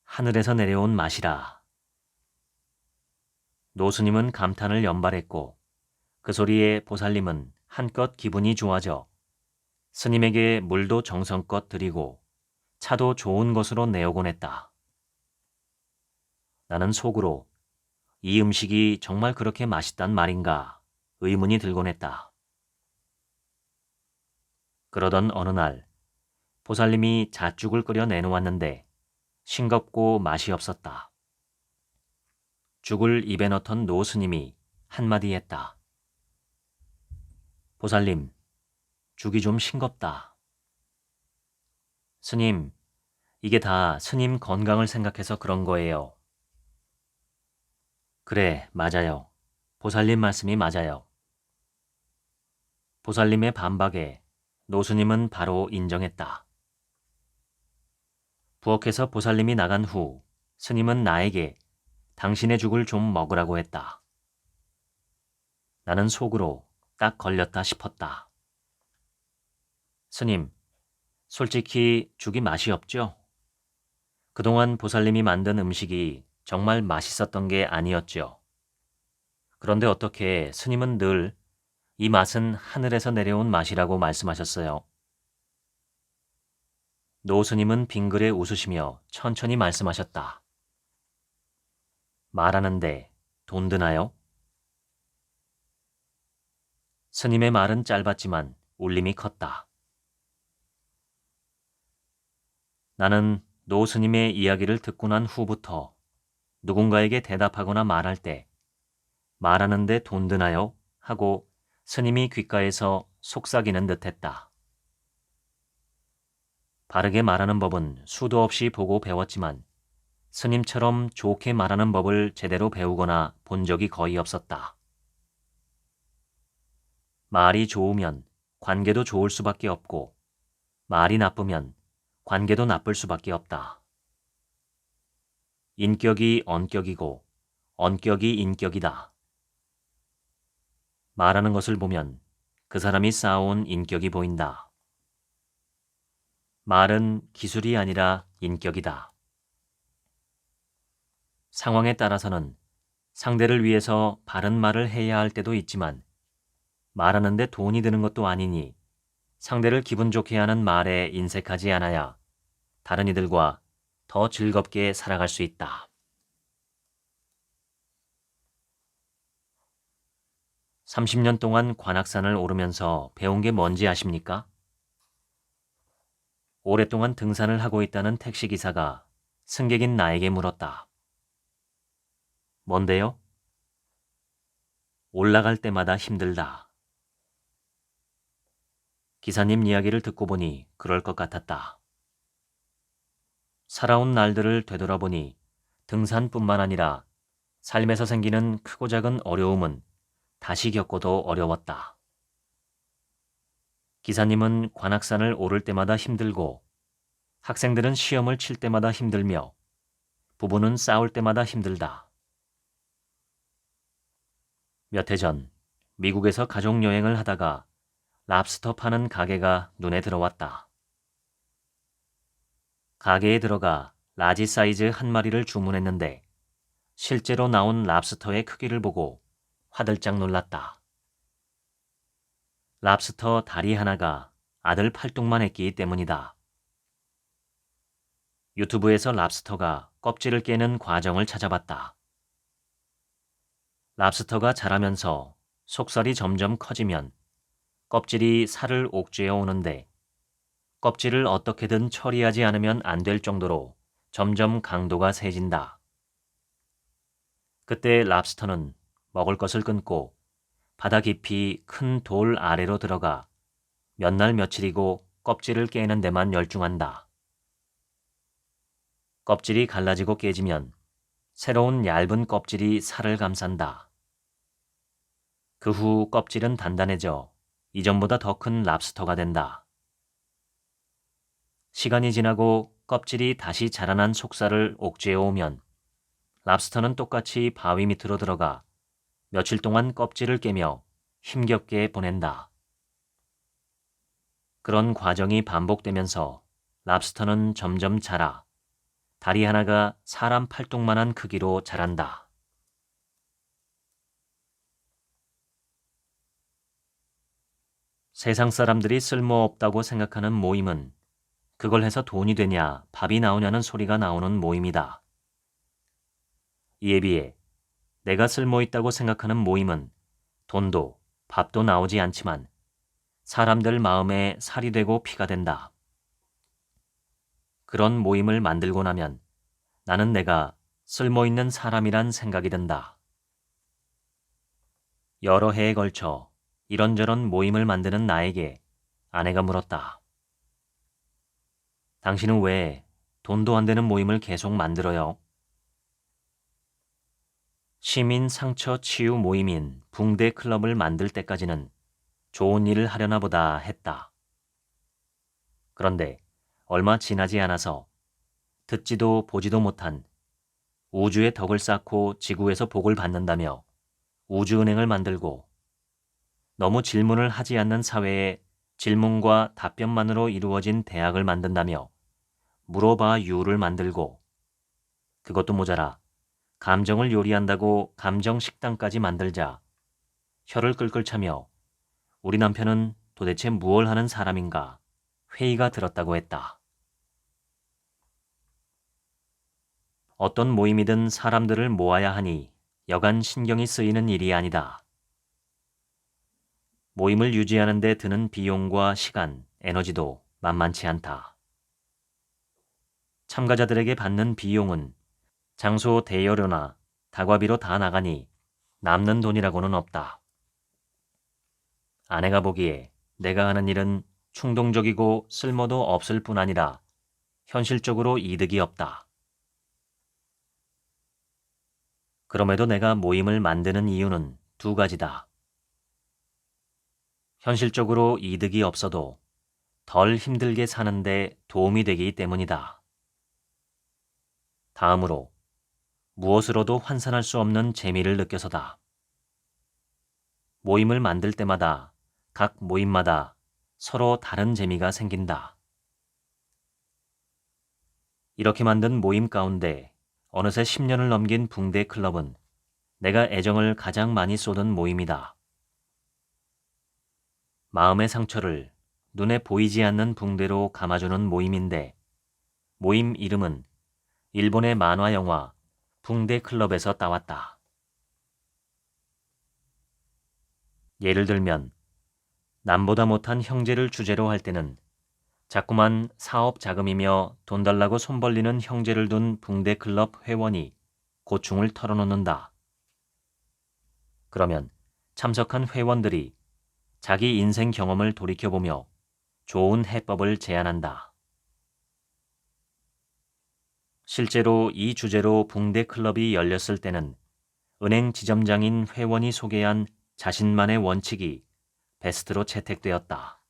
하늘에서 내려온 맛이라. 노 스님은 감탄을 연발했고 그 소리에 보살님은 한껏 기분이 좋아져 스님에게 물도 정성껏 드리고 차도 좋은 것으로 내오곤 했다. 나는 속으로 이 음식이 정말 그렇게 맛있단 말인가 의문이 들곤 했다. 그러던 어느 날 보살님이 잣죽을 끓여 내놓았는데 싱겁고 맛이 없었다. 죽을 입에 넣던 노 스님이 한마디 했다. 보살님, 죽이 좀 싱겁다. 스님, 이게 다 스님 건강을 생각해서 그런 거예요. 그래, 맞아요. 보살님 말씀이 맞아요. 보살님의 반박에 노스님은 바로 인정했다. 부엌에서 보살님이 나간 후 스님은 나에게 당신의 죽을 좀 먹으라고 했다. 나는 속으로 딱 걸렸다 싶었다. 스님, 솔직히 죽이 맛이 없죠? 그동안 보살님이 만든 음식이 정말 맛있었던 게 아니었죠. 그런데 어떻게 스님은 늘 이 맛은 하늘에서 내려온 맛이라고 말씀하셨어요? 노 스님은 빙그레 웃으시며 천천히 말씀하셨다. 말하는데 돈 드나요? 스님의 말은 짧았지만 울림이 컸다. 나는 노 스님의 이야기를 듣고 난 후부터 누군가에게 대답하거나 말할 때 말하는데 돈 드나요? 하고 스님이 귓가에서 속삭이는 듯했다. 바르게 말하는 법은 수도 없이 보고 배웠지만 스님처럼 좋게 말하는 법을 제대로 배우거나 본 적이 거의 없었다. 말이 좋으면 관계도 좋을 수밖에 없고 말이 나쁘면 관계도 나쁠 수밖에 없다. 인격이 언격이고 언격이 인격이다. 말하는 것을 보면 그 사람이 쌓아온 인격이 보인다. 말은 기술이 아니라 인격이다. 상황에 따라서는 상대를 위해서 바른 말을 해야 할 때도 있지만 말하는데 돈이 드는 것도 아니니 상대를 기분 좋게 하는 말에 인색하지 않아야 다른 이들과 더 즐겁게 살아갈 수 있다. 30년 동안 관악산을 오르면서 배운 게 뭔지 아십니까? 오랫동안 등산을 하고 있다는 택시기사가 승객인 나에게 물었다. 뭔데요? 올라갈 때마다 힘들다. 기사님 이야기를 듣고 보니 그럴 것 같았다. 살아온 날들을 되돌아보니 등산뿐만 아니라 삶에서 생기는 크고 작은 어려움은 다시 겪어도 어려웠다. 기사님은 관악산을 오를 때마다 힘들고 학생들은 시험을 칠 때마다 힘들며 부부는 싸울 때마다 힘들다. 몇 해 전 미국에서 가족여행을 하다가 랍스터 파는 가게가 눈에 들어왔다. 가게에 들어가 라지 사이즈 한 마리를 주문했는데 실제로 나온 랍스터의 크기를 보고 화들짝 놀랐다. 랍스터 다리 하나가 아들 팔뚝만 했기 때문이다. 유튜브에서 랍스터가 껍질을 깨는 과정을 찾아봤다. 랍스터가 자라면서 속살이 점점 커지면 껍질이 살을 옥죄어 오는데 껍질을 어떻게든 처리하지 않으면 안 될 정도로 점점 강도가 세진다. 그때 랍스터는 먹을 것을 끊고 바다 깊이 큰 돌 아래로 들어가 몇 날 며칠이고 껍질을 깨는 데만 열중한다. 껍질이 갈라지고 깨지면 새로운 얇은 껍질이 살을 감싼다. 그 후 껍질은 단단해져 이전보다 더 큰 랍스터가 된다. 시간이 지나고 껍질이 다시 자라난 속살을 옥죄어 오면 랍스터는 똑같이 바위 밑으로 들어가 며칠 동안 껍질을 깨며 힘겹게 보낸다. 그런 과정이 반복되면서 랍스터는 점점 자라 다리 하나가 사람 팔뚝만한 크기로 자란다. 세상 사람들이 쓸모없다고 생각하는 모임은 그걸 해서 돈이 되냐 밥이 나오냐는 소리가 나오는 모임이다. 이에 비해 내가 쓸모있다고 생각하는 모임은 돈도 밥도 나오지 않지만 사람들 마음에 살이 되고 피가 된다. 그런 모임을 만들고 나면 나는 내가 쓸모있는 사람이란 생각이 든다. 여러 해에 걸쳐 이런저런 모임을 만드는 나에게 아내가 물었다. 당신은 왜 돈도 안 되는 모임을 계속 만들어요? 시민 상처 치유 모임인 붕대 클럽을 만들 때까지는 좋은 일을 하려나 보다 했다. 그런데 얼마 지나지 않아서 듣지도 보지도 못한 우주의 덕을 쌓고 지구에서 복을 받는다며 우주은행을 만들고 너무 질문을 하지 않는 사회에 질문과 답변만으로 이루어진 대학을 만든다며 물어봐 유를 만들고 그것도 모자라 감정을 요리한다고 감정 식당까지 만들자 혀를 끌끌 차며 우리 남편은 도대체 무얼 하는 사람인가 회의가 들었다고 했다. 어떤 모임이든 사람들을 모아야 하니 여간 신경이 쓰이는 일이 아니다. 모임을 유지하는 데 드는 비용과 시간, 에너지도 만만치 않다. 참가자들에게 받는 비용은 장소 대여료나 다과비로 다 나가니 남는 돈이라고는 없다. 아내가 보기에 내가 하는 일은 충동적이고 쓸모도 없을 뿐 아니라 현실적으로 이득이 없다. 그럼에도 내가 모임을 만드는 이유는 두 가지다. 현실적으로 이득이 없어도 덜 힘들게 사는데 도움이 되기 때문이다. 다음으로 무엇으로도 환산할 수 없는 재미를 느껴서다. 모임을 만들 때마다 각 모임마다 서로 다른 재미가 생긴다. 이렇게 만든 모임 가운데 어느새 10년을 넘긴 붕대 클럽은 내가 애정을 가장 많이 쏟은 모임이다. 마음의 상처를 눈에 보이지 않는 붕대로 감아주는 모임인데 모임 이름은 일본의 만화 영화 붕대 클럽에서 따왔다. 예를 들면 남보다 못한 형제를 주제로 할 때는 자꾸만 사업 자금이며 돈 달라고 손 벌리는 형제를 둔 붕대 클럽 회원이 고충을 털어놓는다. 그러면 참석한 회원들이 자기 인생 경험을 돌이켜보며 좋은 해법을 제안한다. 실제로 이 주제로 붕대 클럽이 열렸을 때는 은행 지점장인 회원이 소개한 자신만의 원칙이 베스트로 채택되었다.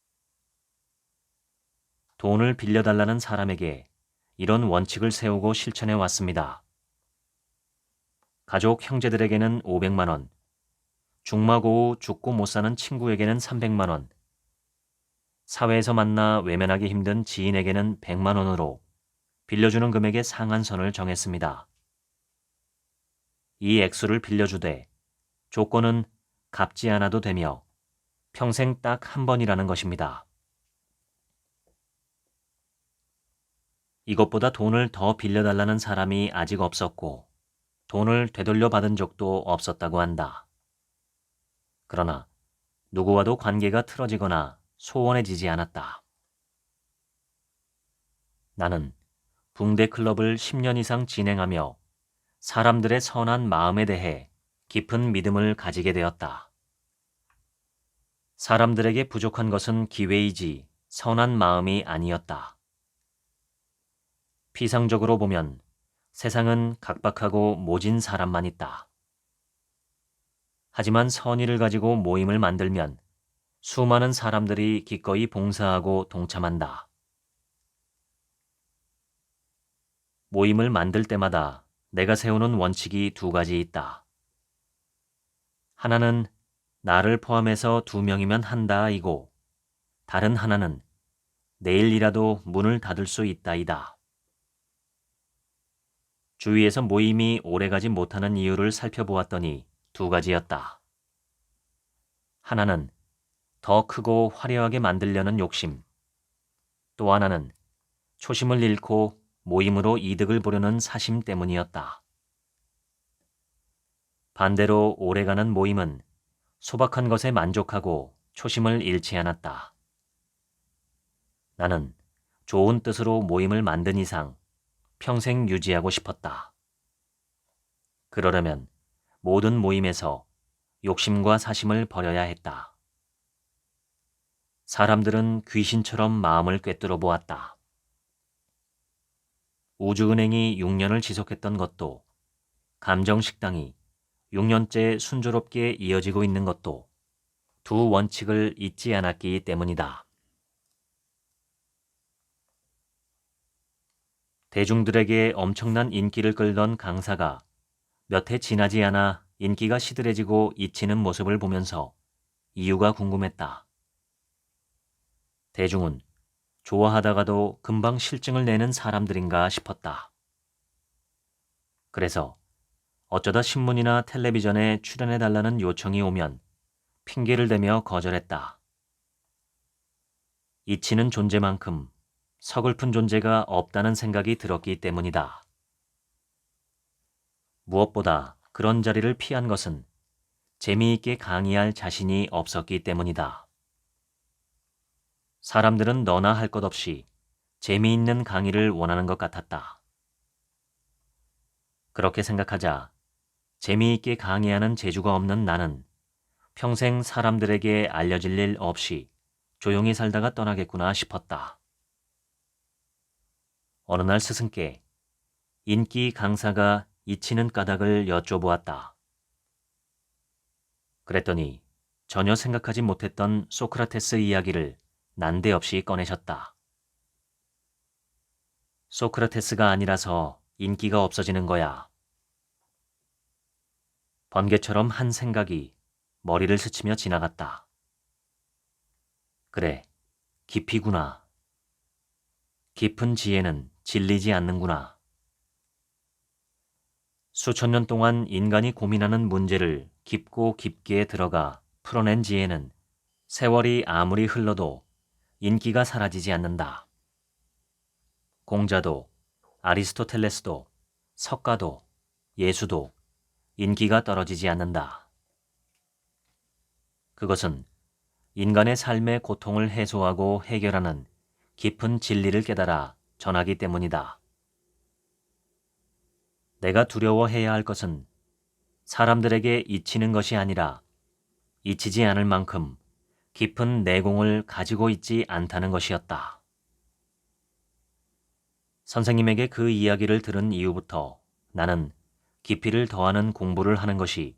돈을 빌려달라는 사람에게 이런 원칙을 세우고 실천해 왔습니다. 가족 형제들에게는 500만 원, 중마고우 죽고 못 사는 친구에게는 300만 원, 사회에서 만나 외면하기 힘든 지인에게는 100만 원으로 빌려주는 금액의 상한선을 정했습니다. 이 액수를 빌려주되 조건은 갚지 않아도 되며 평생 딱 한 번이라는 것입니다. 이것보다 돈을 더 빌려달라는 사람이 아직 없었고 돈을 되돌려 받은 적도 없었다고 한다. 그러나 누구와도 관계가 틀어지거나 소원해지지 않았다. 나는 붕대 클럽을 10년 이상 진행하며 사람들의 선한 마음에 대해 깊은 믿음을 가지게 되었다. 사람들에게 부족한 것은 기회이지 선한 마음이 아니었다. 피상적으로 보면 세상은 각박하고 모진 사람만 있다. 하지만 선의를 가지고 모임을 만들면 수많은 사람들이 기꺼이 봉사하고 동참한다. 모임을 만들 때마다 내가 세우는 원칙이 두 가지 있다. 하나는 나를 포함해서 2명이면 한다이고 다른 하나는 내일이라도 문을 닫을 수 있다이다. 주위에서 모임이 오래가지 못하는 이유를 살펴보았더니 두 가지였다. 하나는 더 크고 화려하게 만들려는 욕심, 또 하나는 초심을 잃고 모임으로 이득을 보려는 사심 때문이었다. 반대로 오래가는 모임은 소박한 것에 만족하고 초심을 잃지 않았다. 나는 좋은 뜻으로 모임을 만든 이상 평생 유지하고 싶었다. 그러려면 모든 모임에서 욕심과 사심을 버려야 했다. 사람들은 귀신처럼 마음을 꿰뚫어 보았다. 우주은행이 6년을 지속했던 것도, 감정식당이 6년째 순조롭게 이어지고 있는 것도 두 원칙을 잊지 않았기 때문이다. 대중들에게 엄청난 인기를 끌던 강사가 몇 해 지나지 않아 인기가 시들해지고 잊히는 모습을 보면서 이유가 궁금했다. 대중은 좋아하다가도 금방 실증을 내는 사람들인가 싶었다. 그래서 어쩌다 신문이나 텔레비전에 출연해달라는 요청이 오면 핑계를 대며 거절했다. 잊히는 존재만큼 서글픈 존재가 없다는 생각이 들었기 때문이다. 무엇보다 그런 자리를 피한 것은 재미있게 강의할 자신이 없었기 때문이다. 사람들은 너나 할 것 없이 재미있는 강의를 원하는 것 같았다. 그렇게 생각하자 재미있게 강의하는 재주가 없는 나는 평생 사람들에게 알려질 일 없이 조용히 살다가 떠나겠구나 싶었다. 어느 날 스승께 인기 강사가 잊히는 까닭을 여쭤보았다. 그랬더니 전혀 생각하지 못했던 소크라테스 이야기를 난데없이 꺼내셨다. 소크라테스가 아니라서 인기가 없어지는 거야. 번개처럼 한 생각이 머리를 스치며 지나갔다. 그래, 깊이구나. 깊은 지혜는 질리지 않는구나. 수천 년 동안 인간이 고민하는 문제를 깊고 깊게 들어가 풀어낸 지혜는 세월이 아무리 흘러도 인기가 사라지지 않는다. 공자도, 아리스토텔레스도, 석가도, 예수도 인기가 떨어지지 않는다. 그것은 인간의 삶의 고통을 해소하고 해결하는 깊은 진리를 깨달아 전하기 때문이다. 내가 두려워해야 할 것은 사람들에게 잊히는 것이 아니라 잊히지 않을 만큼 깊은 내공을 가지고 있지 않다는 것이었다. 선생님에게 그 이야기를 들은 이후부터 나는 깊이를 더하는 공부를 하는 것이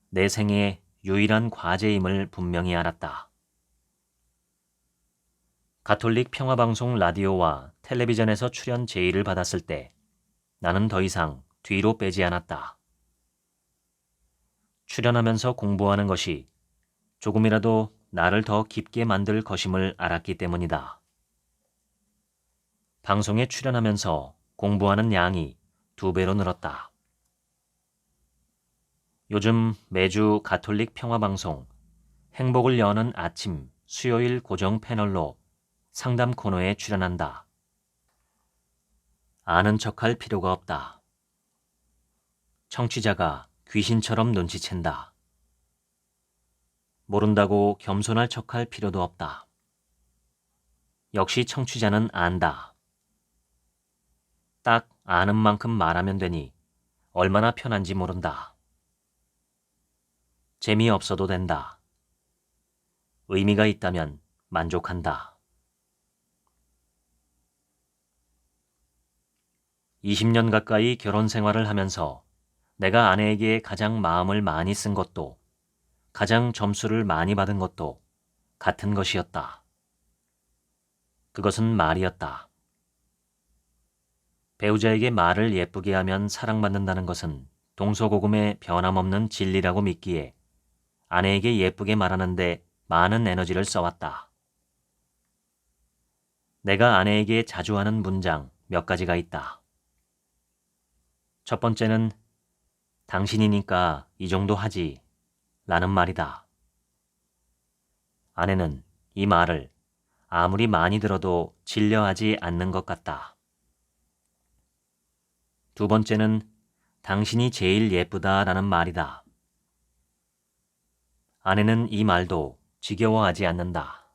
내 생애의 유일한 과제임을 분명히 알았다. 가톨릭 평화방송 라디오와 텔레비전에서 출연 제의를 받았을 때 나는 더 이상 뒤로 빼지 않았다. 출연하면서 공부하는 것이 조금이라도 나를 더 깊게 만들 것임을 알았기 때문이다. 방송에 출연하면서 공부하는 양이 2배로 늘었다. 요즘 매주 가톨릭 평화방송 행복을 여는 아침 수요일 고정 패널로 상담 코너에 출연한다. 아는 척할 필요가 없다. 청취자가 귀신처럼 눈치챈다. 모른다고 겸손할 척할 필요도 없다. 역시 청취자는 안다. 딱 아는 만큼 말하면 되니 얼마나 편한지 모른다. 재미없어도 된다. 의미가 있다면 만족한다. 20년 가까이 결혼 생활을 하면서 내가 아내에게 가장 마음을 많이 쓴 것도 가장 점수를 많이 받은 것도 같은 것이었다. 그것은 말이었다. 배우자에게 말을 예쁘게 하면 사랑받는다는 것은 동서고금의 변함없는 진리라고 믿기에 아내에게 예쁘게 말하는데 많은 에너지를 써왔다. 내가 아내에게 자주 하는 문장 몇 가지가 있다. 첫 번째는 당신이니까 이 정도 하지 라는 말이다. 아내는 이 말을 아무리 많이 들어도 질려하지 않는 것 같다. 두 번째는 당신이 제일 예쁘다라는 말이다. 아내는 이 말도 지겨워하지 않는다.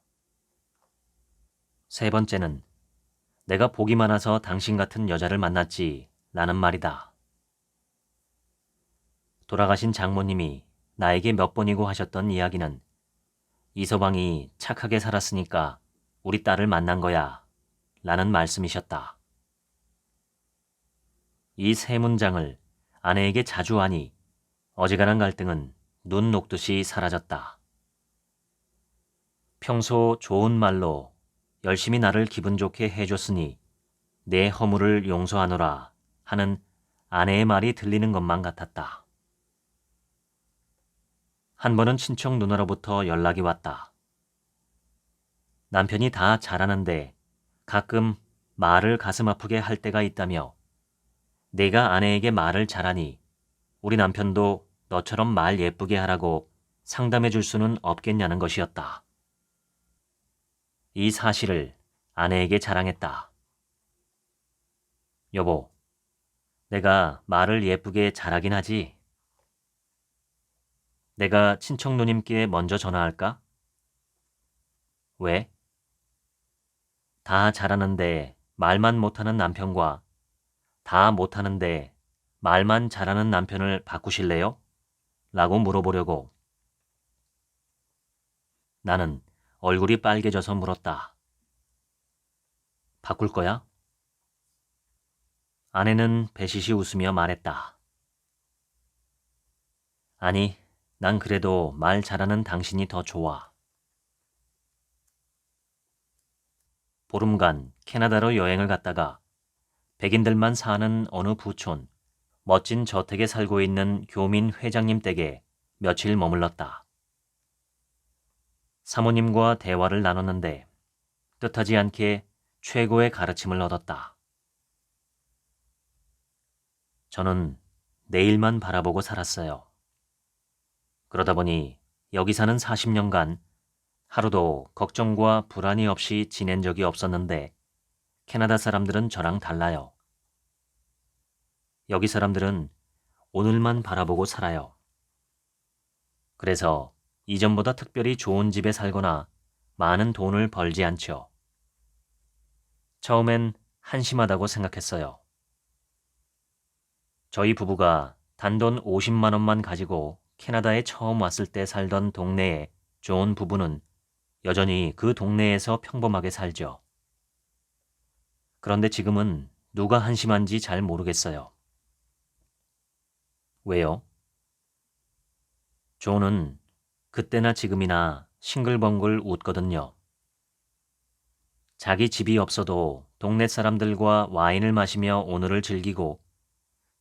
세 번째는 내가 복이 많아서 당신 같은 여자를 만났지 라는 말이다. 돌아가신 장모님이 나에게 몇 번이고 하셨던 이야기는 이서방이 착하게 살았으니까 우리 딸을 만난 거야 라는 말씀이셨다. 이 세 문장을 아내에게 자주 하니 어지간한 갈등은 눈 녹듯이 사라졌다. 평소 좋은 말로 열심히 나를 기분 좋게 해줬으니 내 허물을 용서하노라 하는 아내의 말이 들리는 것만 같았다. 한 번은 친척 누나로부터 연락이 왔다. 남편이 다 잘하는데 가끔 말을 가슴 아프게 할 때가 있다며 내가 아내에게 말을 잘하니 우리 남편도 너처럼 말 예쁘게 하라고 상담해 줄 수는 없겠냐는 것이었다. 이 사실을 아내에게 자랑했다. 여보, 내가 말을 예쁘게 잘하긴 하지. 내가 친척 누님께 먼저 전화할까? 왜? 다 잘하는데 말만 못하는 남편과 다 못하는데 말만 잘하는 남편을 바꾸실래요? 라고 물어보려고. 나는 얼굴이 빨개져서 물었다. 바꿀 거야? 아내는 배시시 웃으며 말했다. 아니, 난 그래도 말 잘하는 당신이 더 좋아. 보름간 캐나다로 여행을 갔다가 백인들만 사는 어느 부촌, 멋진 저택에 살고 있는 교민 회장님 댁에 며칠 머물렀다. 사모님과 대화를 나눴는데 뜻하지 않게 최고의 가르침을 얻었다. 저는 내일만 바라보고 살았어요. 그러다 보니 여기 사는 40년간 하루도 걱정과 불안이 없이 지낸 적이 없었는데 캐나다 사람들은 저랑 달라요. 여기 사람들은 오늘만 바라보고 살아요. 그래서 이전보다 특별히 좋은 집에 살거나 많은 돈을 벌지 않죠. 처음엔 한심하다고 생각했어요. 저희 부부가 단돈 50만 원만 가지고 캐나다에 처음 왔을 때 살던 동네에 좋은 부부는 여전히 그 동네에서 평범하게 살죠. 그런데 지금은 누가 한심한지 잘 모르겠어요. 왜요? 존은 그때나 지금이나 싱글벙글 웃거든요. 자기 집이 없어도 동네 사람들과 와인을 마시며 오늘을 즐기고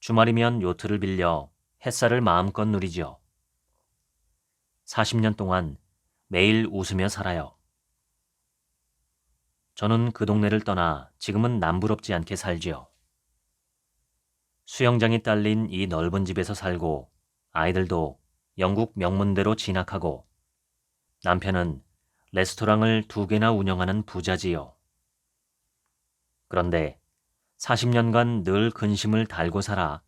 주말이면 요트를 빌려 햇살을 마음껏 누리죠. 40년 동안 매일 웃으며 살아요. 저는 그 동네를 떠나 지금은 남부럽지 않게 살지요. 수영장이 딸린 이 넓은 집에서 살고 아이들도 영국 명문대로 진학하고 남편은 레스토랑을 2개나 운영하는 부자지요. 그런데 40년간 늘 근심을 달고 살아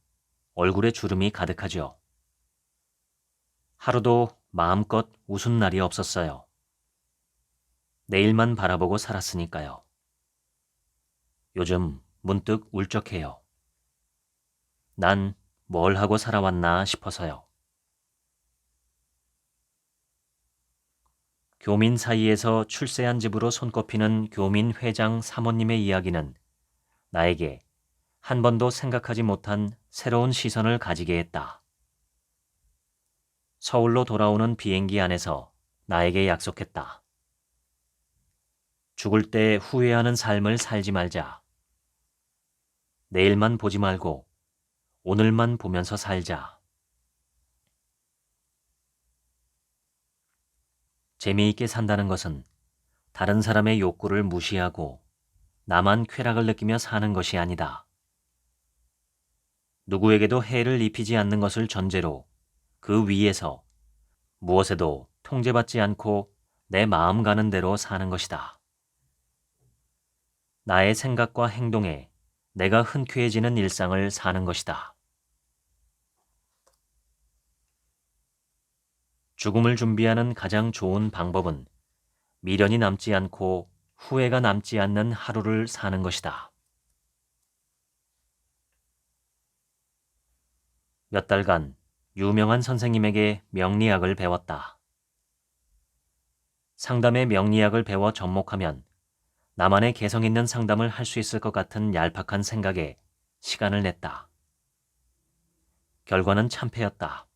얼굴에 주름이 가득하죠. 하루도 마음껏 웃은 날이 없었어요. 내일만 바라보고 살았으니까요. 요즘 문득 울적해요. 난 뭘 하고 살아왔나 싶어서요. 교민 사이에서 출세한 집으로 손꼽히는 교민 회장 사모님의 이야기는 나에게 한 번도 생각하지 못한 새로운 시선을 가지게 했다. 서울로 돌아오는 비행기 안에서 나에게 약속했다. 죽을 때 후회하는 삶을 살지 말자. 내일만 보지 말고 오늘만 보면서 살자. 재미있게 산다는 것은 다른 사람의 욕구를 무시하고 나만 쾌락을 느끼며 사는 것이 아니다. 누구에게도 해를 입히지 않는 것을 전제로 그 위에서 무엇에도 통제받지 않고 내 마음 가는 대로 사는 것이다. 나의 생각과 행동에 내가 흔쾌해지는 일상을 사는 것이다. 죽음을 준비하는 가장 좋은 방법은 미련이 남지 않고 후회가 남지 않는 하루를 사는 것이다. 몇 달간 유명한 선생님에게 명리학을 배웠다. 상담의 명리학을 배워 접목하면 나만의 개성 있는 상담을 할 수 있을 것 같은 얄팍한 생각에 시간을 냈다. 결과는 참패였다.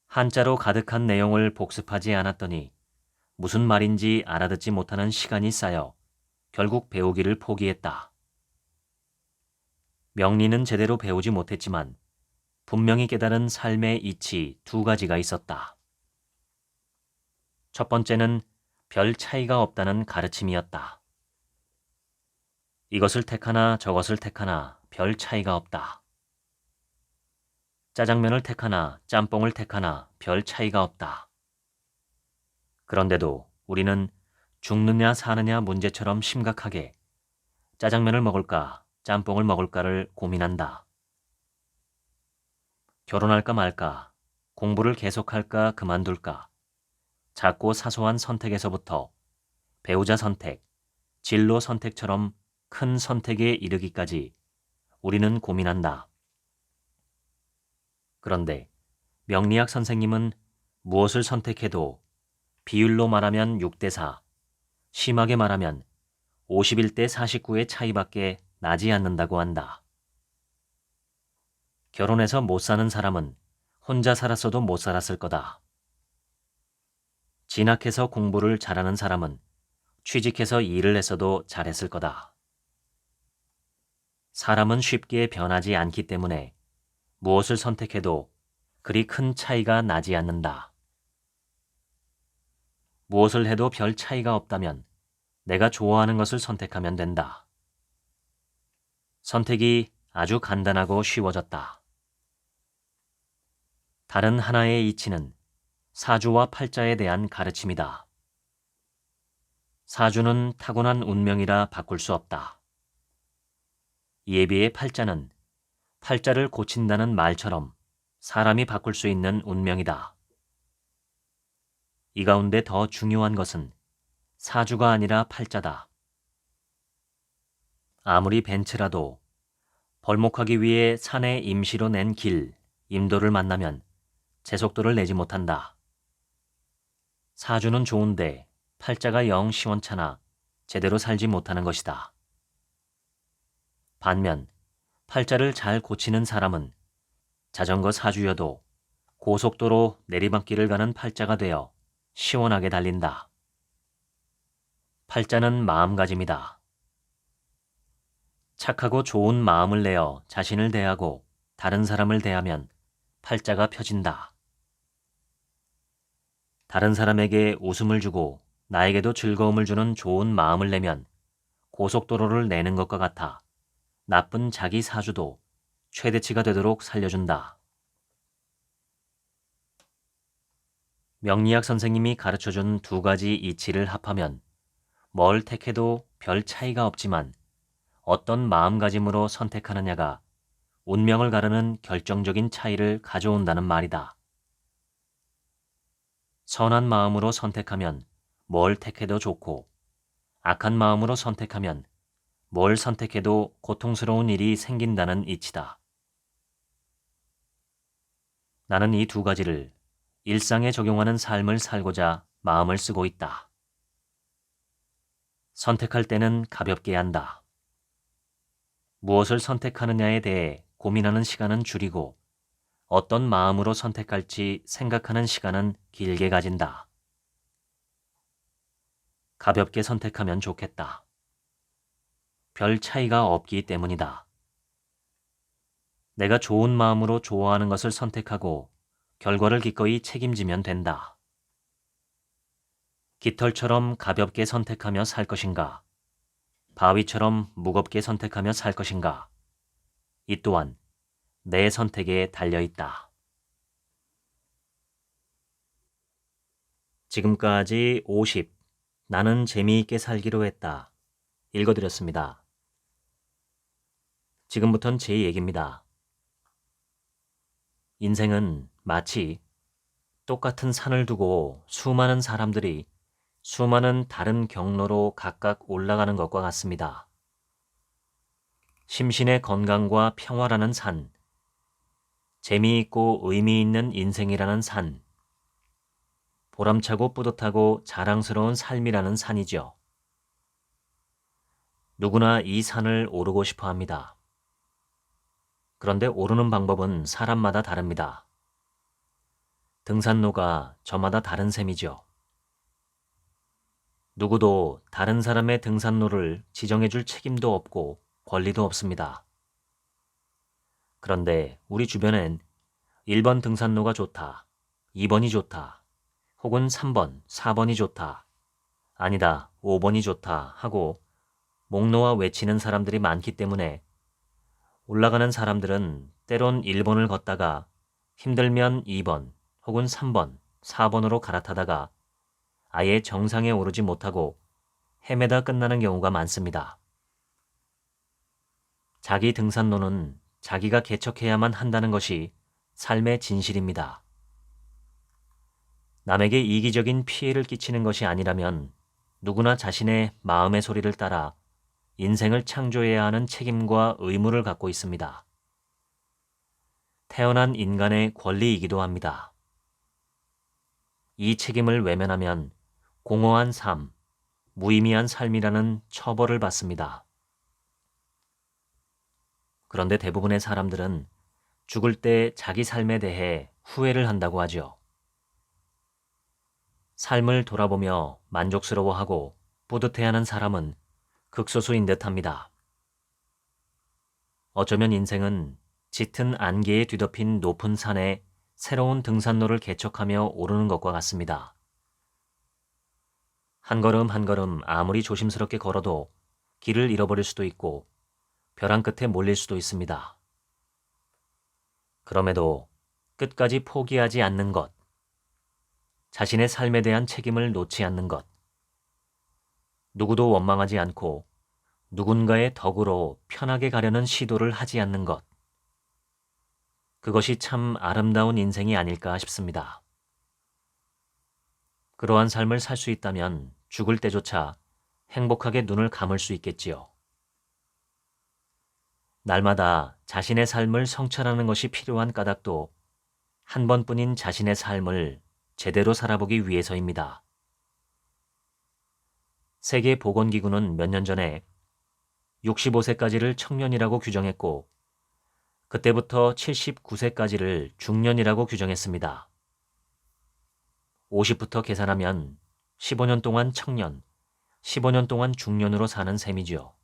한자로 가득한 내용을 복습하지 않았더니 무슨 말인지 알아듣지 못하는 시간이 쌓여 결국 배우기를 포기했다. 명리는 제대로 배우지 못했지만 분명히 깨달은 삶의 이치 2가지가 있었다. 첫 번째는 별 차이가 없다는 가르침이었다. 이것을 택하나 저것을 택하나 별 차이가 없다. 짜장면을 택하나 짬뽕을 택하나 별 차이가 없다. 그런데도 우리는 죽느냐 사느냐 문제처럼 심각하게 짜장면을 먹을까 짬뽕을 먹을까를 고민한다. 결혼할까 말까, 공부를 계속할까 그만둘까, 작고 사소한 선택에서부터 배우자 선택, 진로 선택처럼 큰 선택에 이르기까지 우리는 고민한다. 그런데 명리학 선생님은 무엇을 선택해도 비율로 말하면 6대 4, 심하게 말하면 51대 49의 차이밖에 나지 않는다고 한다. 결혼해서 못 사는 사람은 혼자 살았어도 못 살았을 거다. 진학해서 공부를 잘하는 사람은 취직해서 일을 했어도 잘했을 거다. 사람은 쉽게 변하지 않기 때문에 무엇을 선택해도 그리 큰 차이가 나지 않는다. 무엇을 해도 별 차이가 없다면 내가 좋아하는 것을 선택하면 된다. 선택이 아주 간단하고 쉬워졌다. 다른 하나의 이치는 사주와 팔자에 대한 가르침이다. 사주는 타고난 운명이라 바꿀 수 없다. 이에 비해 팔자는 팔자를 고친다는 말처럼 사람이 바꿀 수 있는 운명이다. 이 가운데 더 중요한 것은 사주가 아니라 팔자다. 아무리 벤츠라도 벌목하기 위해 산에 임시로 낸 길, 임도를 만나면 제속도를 내지 못한다. 사주는 좋은데 팔자가 영 시원찮아 제대로 살지 못하는 것이다. 반면 팔자를 잘 고치는 사람은 자전거 사주여도 고속도로 내리막길을 가는 팔자가 되어 시원하게 달린다. 팔자는 마음가짐이다. 착하고 좋은 마음을 내어 자신을 대하고 다른 사람을 대하면 팔자가 펴진다. 다른 사람에게 웃음을 주고 나에게도 즐거움을 주는 좋은 마음을 내면 고속도로를 내는 것과 같아 나쁜 자기 사주도 최대치가 되도록 살려준다. 명리학 선생님이 가르쳐준 두 가지 이치를 합하면 뭘 택해도 별 차이가 없지만 어떤 마음가짐으로 선택하느냐가 운명을 가르는 결정적인 차이를 가져온다는 말이다. 선한 마음으로 선택하면 뭘 택해도 좋고 악한 마음으로 선택하면 뭘 선택해도 고통스러운 일이 생긴다는 이치다. 나는 이 두 가지를 일상에 적용하는 삶을 살고자 마음을 쓰고 있다. 선택할 때는 가볍게 한다. 무엇을 선택하느냐에 대해 고민하는 시간은 줄이고 어떤 마음으로 선택할지 생각하는 시간은 길게 가진다. 가볍게 선택하면 좋겠다. 별 차이가 없기 때문이다. 내가 좋은 마음으로 좋아하는 것을 선택하고 결과를 기꺼이 책임지면 된다. 깃털처럼 가볍게 선택하며 살 것인가? 바위처럼 무겁게 선택하며 살 것인가? 이 또한 내 선택에 달려있다. 지금까지 50. 나는 재미있게 살기로 했다. 읽어드렸습니다. 지금부턴 제 얘기입니다. 인생은 마치 똑같은 산을 두고 수많은 사람들이 수많은 다른 경로로 각각 올라가는 것과 같습니다. 심신의 건강과 평화라는 산, 재미있고 의미 있는 인생이라는 산, 보람차고 뿌듯하고 자랑스러운 삶이라는 산이죠. 누구나 이 산을 오르고 싶어 합니다. 그런데 오르는 방법은 사람마다 다릅니다. 등산로가 저마다 다른 셈이죠. 누구도 다른 사람의 등산로를 지정해줄 책임도 없고 권리도 없습니다. 그런데 우리 주변엔 1번 등산로가 좋다, 2번이 좋다, 혹은 3번, 4번이 좋다, 아니다, 5번이 좋다 하고 목 놓아 외치는 사람들이 많기 때문에 올라가는 사람들은 때론 1번을 걷다가 힘들면 2번 혹은 3번, 4번으로 갈아타다가 아예 정상에 오르지 못하고 헤매다 끝나는 경우가 많습니다. 자기 등산로는 자기가 개척해야만 한다는 것이 삶의 진실입니다. 남에게 이기적인 피해를 끼치는 것이 아니라면 누구나 자신의 마음의 소리를 따라 인생을 창조해야 하는 책임과 의무를 갖고 있습니다. 태어난 인간의 권리이기도 합니다. 이 책임을 외면하면 공허한 삶, 무의미한 삶이라는 처벌을 받습니다. 그런데 대부분의 사람들은 죽을 때 자기 삶에 대해 후회를 한다고 하죠. 삶을 돌아보며 만족스러워하고 뿌듯해하는 사람은 극소수인 듯합니다. 어쩌면 인생은 짙은 안개에 뒤덮인 높은 산에 새로운 등산로를 개척하며 오르는 것과 같습니다. 한 걸음 한 걸음 아무리 조심스럽게 걸어도 길을 잃어버릴 수도 있고 벼랑 끝에 몰릴 수도 있습니다. 그럼에도 끝까지 포기하지 않는 것, 자신의 삶에 대한 책임을 놓지 않는 것, 누구도 원망하지 않고 누군가의 덕으로 편하게 가려는 시도를 하지 않는 것, 그것이 참 아름다운 인생이 아닐까 싶습니다. 그러한 삶을 살 수 있다면 죽을 때조차 행복하게 눈을 감을 수 있겠지요. 날마다 자신의 삶을 성찰하는 것이 필요한 까닭도 한 번뿐인 자신의 삶을 제대로 살아보기 위해서입니다. 세계보건기구는 몇 년 전에 65세까지를 청년이라고 규정했고 그때부터 79세까지를 중년이라고 규정했습니다. 50부터 계산하면 15년 동안 청년, 15년 동안 중년으로 사는 셈이죠.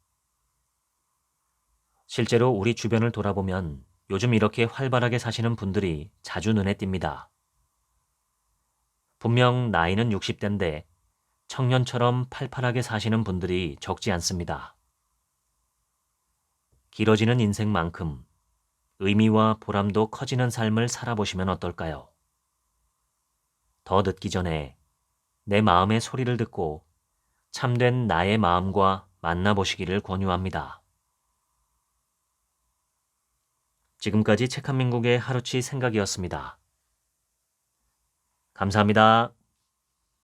실제로 우리 주변을 돌아보면 요즘 이렇게 활발하게 사시는 분들이 자주 눈에 띕니다. 분명 나이는 60대인데 청년처럼 팔팔하게 사시는 분들이 적지 않습니다. 길어지는 인생만큼 의미와 보람도 커지는 삶을 살아보시면 어떨까요? 더 늦기 전에 내 마음의 소리를 듣고 참된 나의 마음과 만나보시기를 권유합니다. 지금까지 책 한 민국의 하루치 생각이었습니다. 감사합니다.